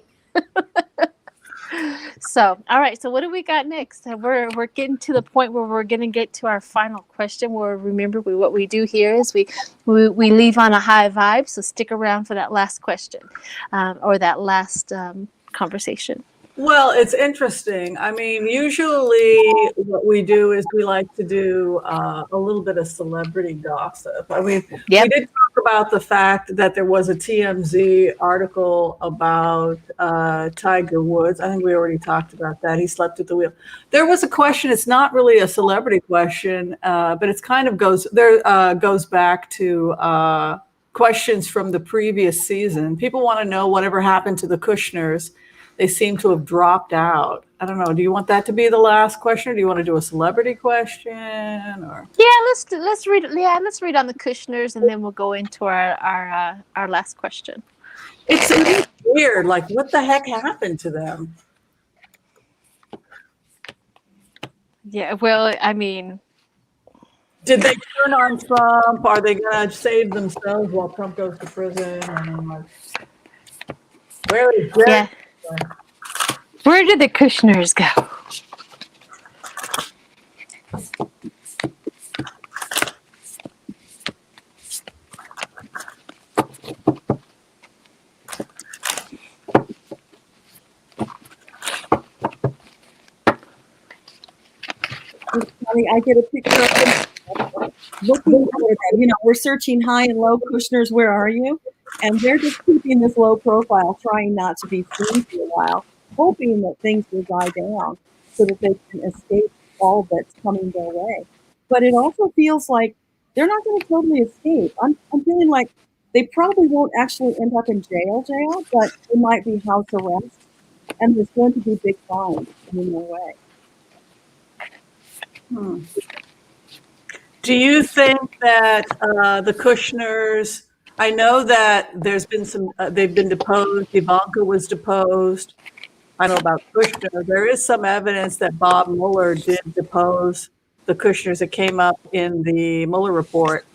So, all right. So what do we got next? We're getting to the point where we're going to get to our final question. Where remember what we do here is we leave on a high vibe. So stick around for that last question or that last conversation. Well, it's interesting. I mean, usually what we do is we like to do a little bit of celebrity gossip. I mean, Yep. We did talk about the fact that there was a TMZ article about Tiger Woods. I think we already talked about that. He slept at the wheel. There was a question. It's not really a celebrity question, but it's kind of goes back to questions from the previous season. People want to know whatever happened to the Kushners. They seem to have dropped out. I don't know. Do you want that to be the last question, or do you want to do a celebrity question? Or Let's read. Yeah, let's read on the Kushners, and then we'll go into our last question. It's weird. Like, what the heck happened to them? Yeah, well, I mean, Did they turn on Trump? Are they going to save themselves while Trump goes to prison? I mean, like, where is yeah. Jared? Where did the Kushners go? It's funny, I get a picture of them looking for them. You know, we're searching high and low, Kushners, where are you? And they're just keeping this low profile, trying not to be seen for a while, hoping that things will die down so that they can escape all that's coming their way. But it also feels like they're not going to totally escape. I'm feeling like they probably won't actually end up in jail, but they might be house arrest, and there's going to be big fines coming their way. Do you think that the Kushners, I know that there's been some, they've been deposed, Ivanka was deposed. I don't know about Kushner. There is some evidence that Bob Mueller did depose the Kushners that came up in the Mueller report.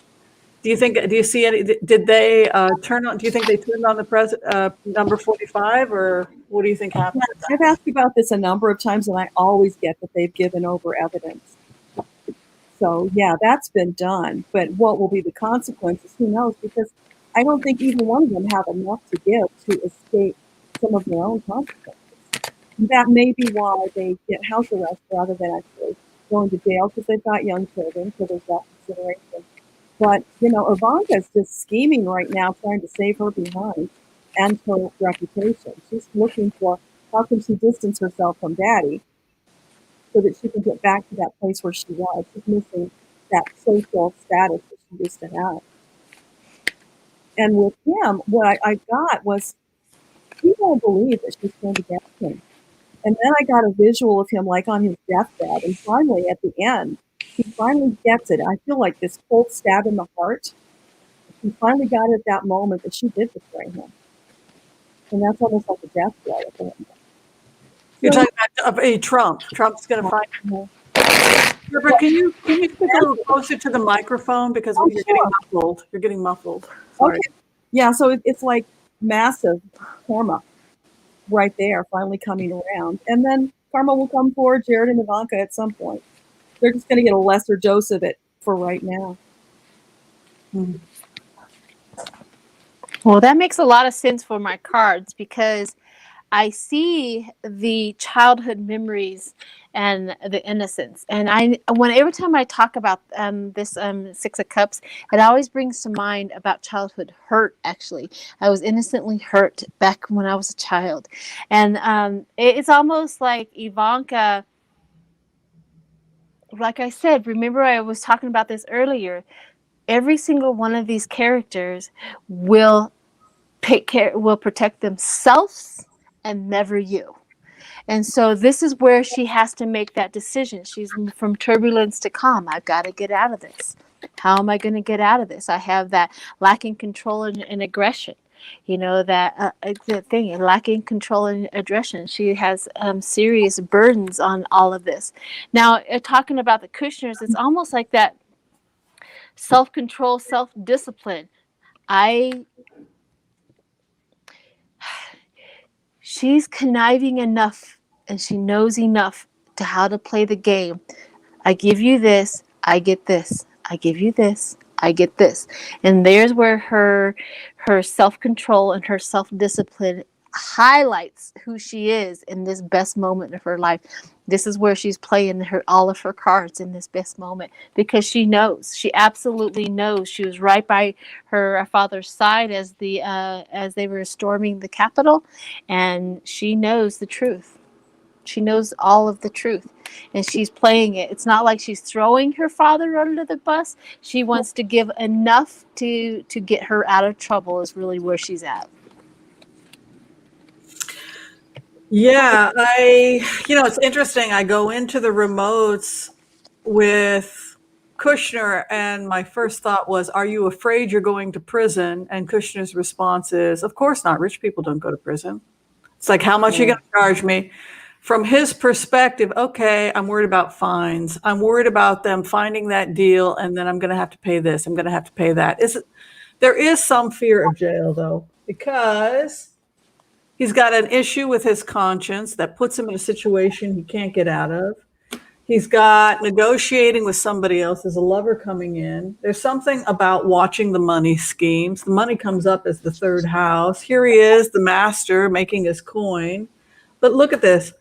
Do you see any, did they turn on, do you think they turned on the number 45, or what do you think happened? I've asked about this a number of times, and I always get that they've given over evidence. So, yeah, that's been done. But what will be the consequences? Who knows? Because I don't think either one of them have enough to give to escape some of their own consequences. That may be why they get house arrest rather than actually going to jail, because they've got young children, so there's that consideration. But, you know, Ivanka's just scheming right now, trying to save her behind and her reputation. She's looking for how can she distance herself from Daddy so that she can get back to that place where she was. She's missing that social status that she used to have. And with him, what I got was he won't believe that she's going to get him. And then I got a visual of him like on his deathbed. And finally, at the end, he finally gets it. I feel like this cold stab in the heart. He finally got it at that moment that she did betray him. And that's almost like a death blow at the end. You're talking about Trump. Trump's going to find him. Deborah, can you speak a little closer to the microphone, because you're getting muffled. You're getting muffled. Sorry. Okay. Yeah, so it's like massive karma right there, finally coming around. And then karma will come for Jared and Ivanka at some point. They're just going to get a lesser dose of it for right now. Mm-hmm. Well, that makes a lot of sense for my cards, because I see the childhood memories and the innocence. And every time I talk about this Six of Cups, it always brings to mind about childhood hurt. Actually, I was innocently hurt back when I was a child, and it's almost like Ivanka. Like I said, remember I was talking about this earlier. Every single one of these characters will protect themselves and never you. And so this is where she has to make that decision. She's from turbulence to calm. I've got to get out of this. How am I going to get out of this? I have that lacking control and aggression. You know, that the thing, lacking control and aggression. She has serious burdens on all of this. Now, talking about the Kushners, it's almost like that self-control, self-discipline. She's conniving enough and she knows enough to how to play the game. I give you this, I get this. I give you this, I get this. And there's where her self-control and her self-discipline highlights who she is in this best moment of her life. This is where she's playing all of her cards in this best moment, because she knows. She absolutely knows. She was right by her father's side as they were storming the Capitol, and she knows the truth. She knows all of the truth, and she's playing it. It's not like she's throwing her father under the bus. She wants to give enough to get her out of trouble, is really where she's at. Yeah, it's interesting. I go into the remotes with Kushner, and my first thought was, are you afraid you're going to prison? And Kushner's response is, of course not. Rich people don't go to prison. It's like, how much are you going to charge me? from his perspective, okay, I'm worried about fines. I'm worried about them finding that deal, and then I'm going to have to pay this. I'm going to have to pay that. There is some fear of jail, though, because he's got an issue with his conscience that puts him in a situation he can't get out of. He's got negotiating with somebody else. There's a lover coming in. There's something about watching the money schemes. The money comes up as the third house. Here he is, the master, making his coin. But look at this.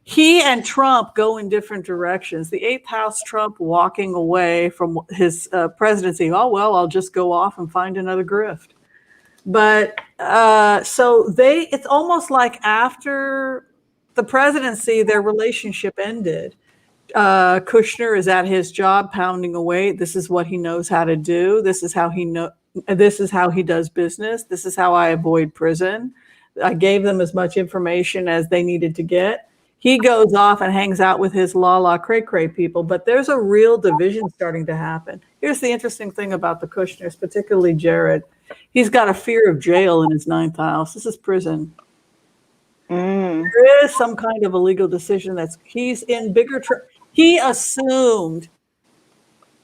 He and Trump go in different directions. The eighth house, Trump walking away from his presidency. Oh, well, I'll just go off and find another grift. But so it's almost like after the presidency, their relationship ended. Kushner is at his job pounding away. This is what he knows how to do. This is how he does business. This is how I avoid prison. I gave them as much information as they needed to get. He goes off and hangs out with his la cray cray people, but there's a real division starting to happen. Here's the interesting thing about the Kushners, particularly Jared. He's got a fear of jail in his ninth house. This is prison. There is some kind of a legal decision he's in bigger he assumed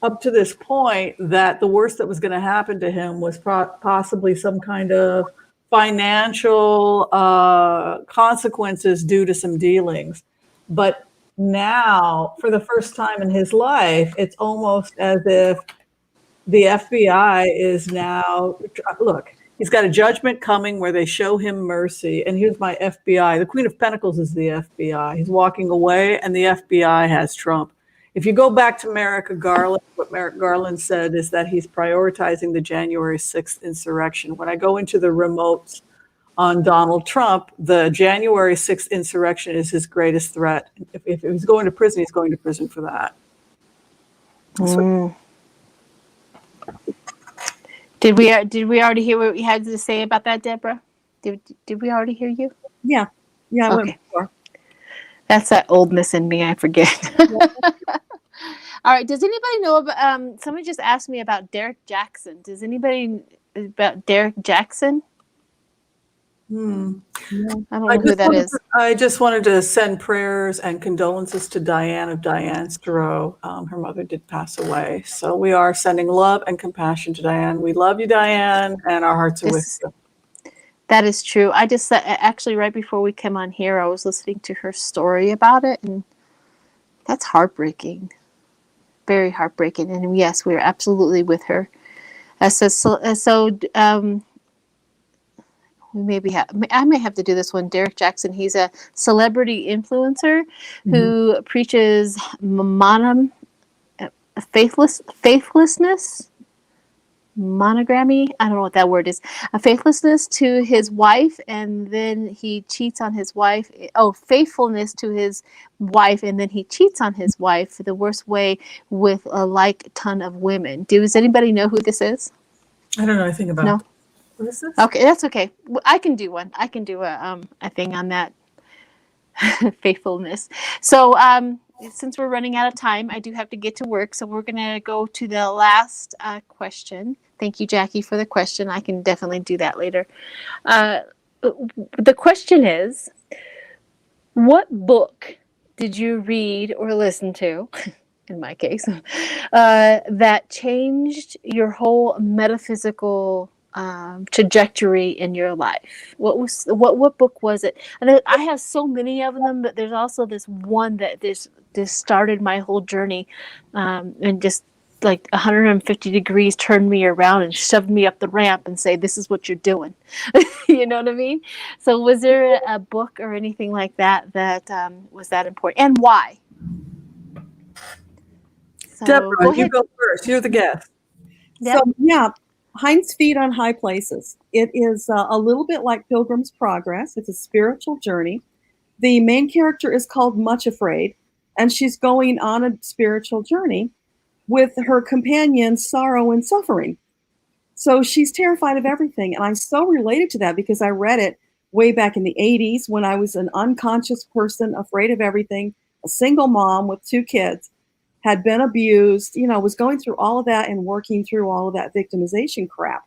up to this point that the worst that was going to happen to him was possibly some kind of financial consequences due to some dealings. But now, for the first time in his life, it's almost as if the FBI is now, look, he's got a judgment coming where they show him mercy. And here's my FBI. The Queen of Pentacles is the FBI. He's walking away, and the FBI has Trump. If you go back to Merrick Garland, what Merrick Garland said is that he's prioritizing the January 6th insurrection. When I go into the remotes on Donald Trump, the January 6th insurrection is his greatest threat. If he's going to prison, he's going to prison for that. Did we already hear what you had to say about that, Deborah? Did we already hear you? Yeah. I went before. That's that oldness in me. I forget. All right. Does anybody know about? Somebody just asked me about Derek Jackson. Does anybody know about Derek Jackson? I don't know who that is. I just wanted to send prayers and condolences to Diane of Diane's Duro. Her mother did pass away. So we are sending love and compassion to Diane. We love you, Diane, and our hearts are with you. That is true. I just actually right before we came on here, I was listening to her story about it, and that's heartbreaking. Very heartbreaking. And yes, we are absolutely with her. I may have to do this one. Derek Jackson, he's a celebrity influencer who preaches faithlessness, monogamy. I don't know what that word is. A faithlessness to his wife, and then he cheats on his wife. Oh, faithfulness to his wife, and then he cheats on his wife the worst way with a like ton of women. Does anybody know who this is? I don't know anything about it. What is this? Okay, that's okay. I can do one. I can do a thing on that faithfulness. So since we're running out of time, I do have to get to work. So we're going to go to the last question. Thank you, Jackie, for the question. I can definitely do that later. The question is, what book did you read or listen to, in my case, that changed your whole metaphysical trajectory in your life? What book was it? And I have so many of them, but there's also this one that this started my whole journey, and just like 150 degrees turned me around and shoved me up the ramp and say, this is what you're doing. You know what I mean? So was there a book or anything like that was that important, and why? So, Deborah, you go first. You're the guest. Yep. So yeah, Hind's Feet on High Places. It is a little bit like Pilgrim's Progress. It's a spiritual journey. The main character is called Much Afraid, and she's going on a spiritual journey with her companions, Sorrow and Suffering. So she's terrified of everything. And I so related to that because I read it way back in the 80s when I was an unconscious person, afraid of everything, a single mom with 2 kids, had been abused, was going through all of that and working through all of that victimization crap.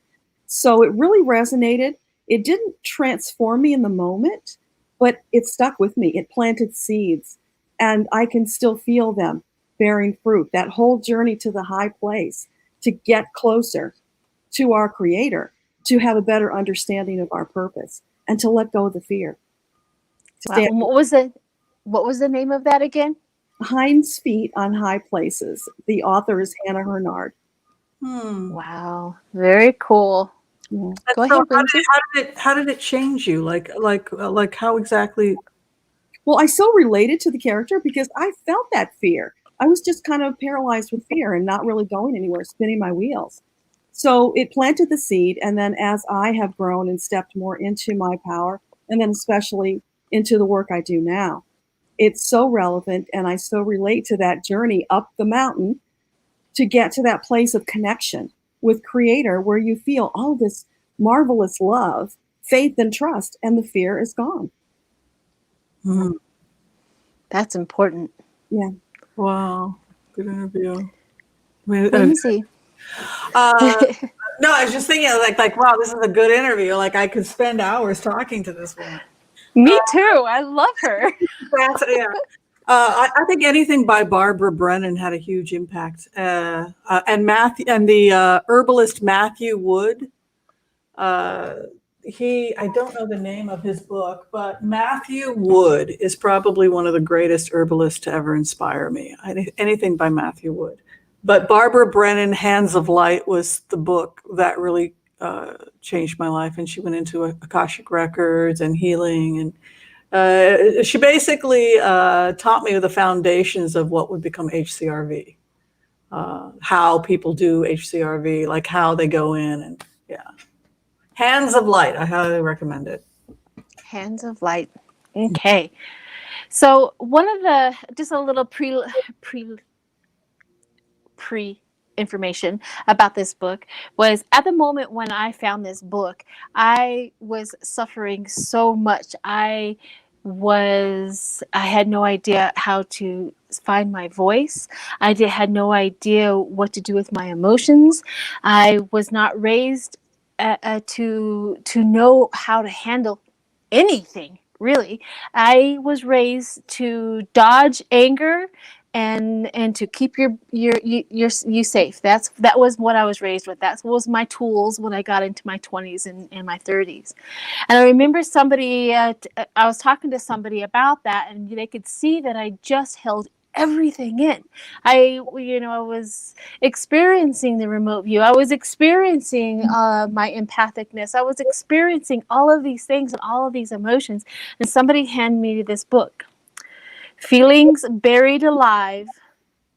So it really resonated. It didn't transform me in the moment, but it stuck with me. It planted seeds, and I can still feel them bearing fruit. That whole journey to the high place, to get closer to our Creator, to have a better understanding of our purpose, and to let go of the fear. Wow. And what was the name of that again? Hind's Feet on High Places. The author is Hannah Hernard. Wow. Very cool. Yeah. Go ahead, Whimsy. How did it change you? Like how exactly? Well, I so related to the character because I felt that fear. I was just kind of paralyzed with fear and not really going anywhere, spinning my wheels. So it planted the seed. And then as I have grown and stepped more into my power, and then especially into the work I do now, it's so relevant. And I so relate to that journey up the mountain to get to that place of connection with Creator, where you feel all this marvelous love, faith, and trust, and the fear is gone. That's important. Yeah. Wow. Good interview. Whimsy. No, I was just thinking like, wow, this is a good interview. Like I could spend hours talking to this woman. Me too. I love her. Yeah. I think anything by Barbara Brennan had a huge impact. And the herbalist Matthew Wood. I don't know the name of his book, but Matthew Wood is probably one of the greatest herbalists to ever inspire me. Anything by Matthew Wood. But Barbara Brennan, Hands of Light, was the book that really changed my life. And she went into Akashic records and healing. And she basically taught me the foundations of what would become HCRV, how people do HCRV, like how they go in. And yeah. Hands of Light. I highly recommend it. Hands of Light. Okay. So one of the, just a little pre information about this book was, at the moment when I found this book, I was suffering so much. I had no idea how to find my voice. I had no idea what to do with my emotions. I was not raised to know how to handle anything, really. I was raised to dodge anger and to keep you safe. That was what I was raised with. That was my tools when I got into my 20s and my 30s. And I remember somebody, I was talking to somebody about that, and they could see that I just held everything in. I was experiencing the remote view. I was experiencing my empathicness. I was experiencing all of these things and all of these emotions. And somebody handed me this book, Feelings Buried Alive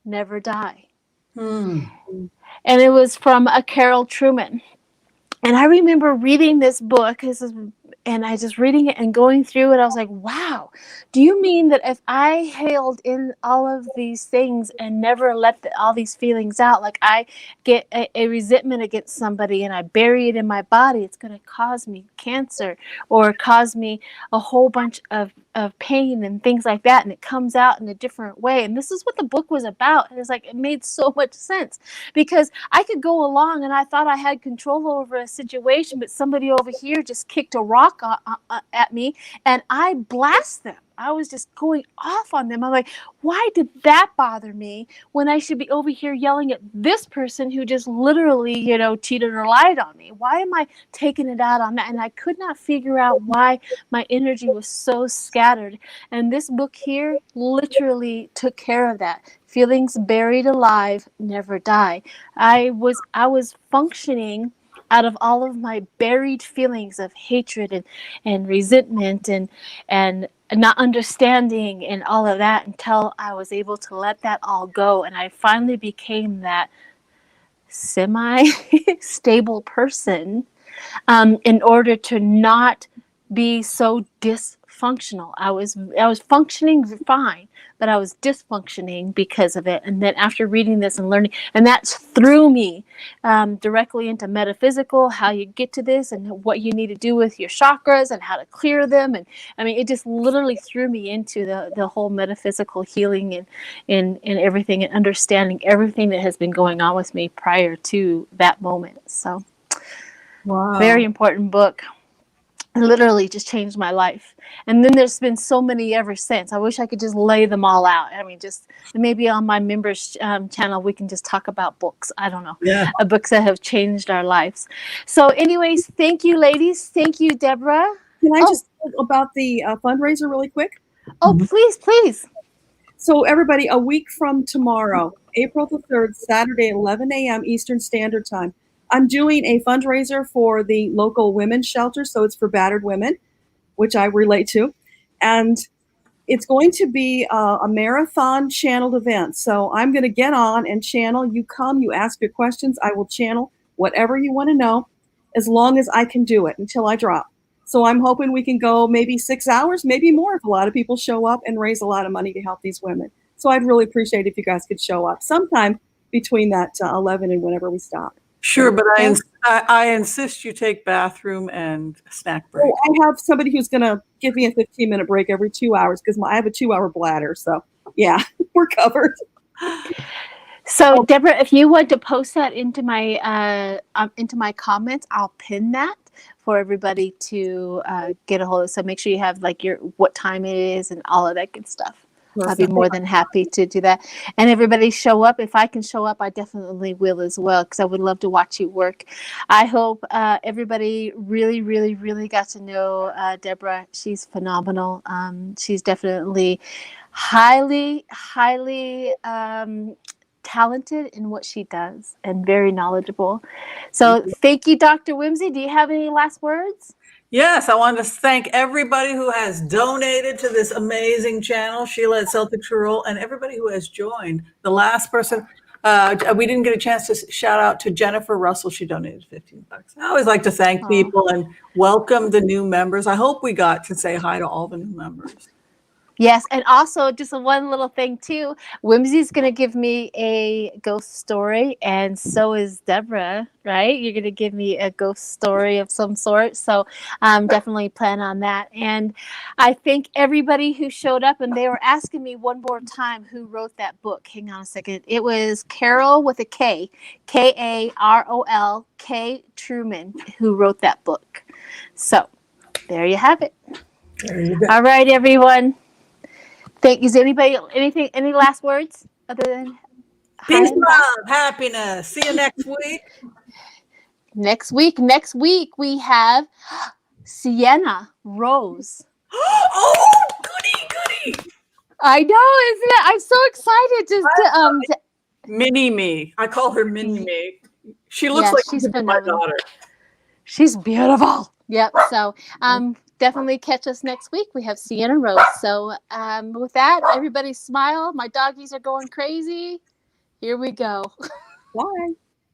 Never Die. And it was from a Carol Truman. And I remember reading this book, and I just reading it and going through it. I was like, wow, do you mean that if I held in all of these things and never let all these feelings out, like I get a resentment against somebody and I bury it in my body, it's going to cause me cancer or cause me a whole bunch of pain and things like that. And it comes out in a different way. And this is what the book was about. And it's like, it made so much sense, because I could go along and I thought I had control over a situation, but somebody over here just kicked a rock at me and I blast them. I was just going off on them. I'm like, why did that bother me when I should be over here yelling at this person who just literally, cheated or lied on me? Why am I taking it out on that? And I could not figure out why my energy was so scattered. And this book here literally took care of that. Feelings buried alive never die. I was functioning out of all of my buried feelings of hatred and resentment and not understanding and all of that, until I was able to let that all go. And I finally became that semi-stable person in order to not be so dysfunctional. I was functioning fine, but I was dysfunctioning because of it. And then after reading this and learning, and that threw me directly into metaphysical, how you get to this and what you need to do with your chakras and how to clear them. And I mean, it just literally threw me into the whole metaphysical healing and everything, and understanding everything that has been going on with me prior to that moment. So, wow. Very important book. literally just changed my life. And then there's been so many ever since. I wish I could just lay them all out. I mean, just maybe on my members channel, we can just talk about books. I don't know. Yeah. Books that have changed our lives. So anyways, thank you, ladies. Thank you, Deborah. Can I just talk about the fundraiser really quick? Oh, please, please. So everybody, a week from tomorrow, April the 3rd, Saturday, 11 a.m. Eastern Standard Time, I'm doing a fundraiser for the local women's shelter. So it's for battered women, which I relate to. And it's going to be a marathon channeled event. So I'm going to get on and channel. You come, you ask your questions. I will channel whatever you want to know as long as I can do it until I drop. So I'm hoping we can go maybe 6 hours, maybe more if a lot of people show up and raise a lot of money to help these women. So I'd really appreciate if you guys could show up sometime between that 11 and whenever we stop. Sure, but I insist you take bathroom and snack break. Oh, I have somebody who's going to give me a 15-minute break every 2 hours because I have a 2-hour bladder. So yeah, we're covered. So Deborah, if you want to post that into my comments, I'll pin that for everybody to get a hold of. So make sure you have like what time it is and all of that good stuff. I'll be more than happy to do that. And everybody show up. If I can show up, I definitely will as well, because I would love to watch you work. I hope everybody really, really, really got to know Deborah. She's phenomenal. She's definitely highly, highly talented in what she does and very knowledgeable. So thank you, Dr. Whimsy. Do you have any last words? Yes, I want to thank everybody who has donated to this amazing channel, Sheila at Celtic Tarot, and everybody who has joined. The last person, we didn't get a chance to shout out to Jennifer Russell. She donated $15. I always like to thank people and welcome the new members. I hope we got to say hi to all the new members. Yes, and also just one little thing too. Whimsy's going to give me a ghost story, and so is Deborah, right? You're going to give me a ghost story of some sort. So definitely plan on that. And I thank everybody who showed up, and they were asking me one more time who wrote that book. Hang on a second. It was Carol with a K, Karol, K. Truman, who wrote that book. So there you have it. There you go. All right, everyone. Is anybody any last words other than peace, love, happiness? See you next week. Next week we have Sienna Rose. Oh, goody. I know, isn't it? I'm so excited to Mini me. I call her Mini me. She looks like she's my daughter. She's beautiful. Yep. So definitely catch us next week. We have Sienna Rose. So with that, everybody smile. My doggies are going crazy. Here we go. Bye.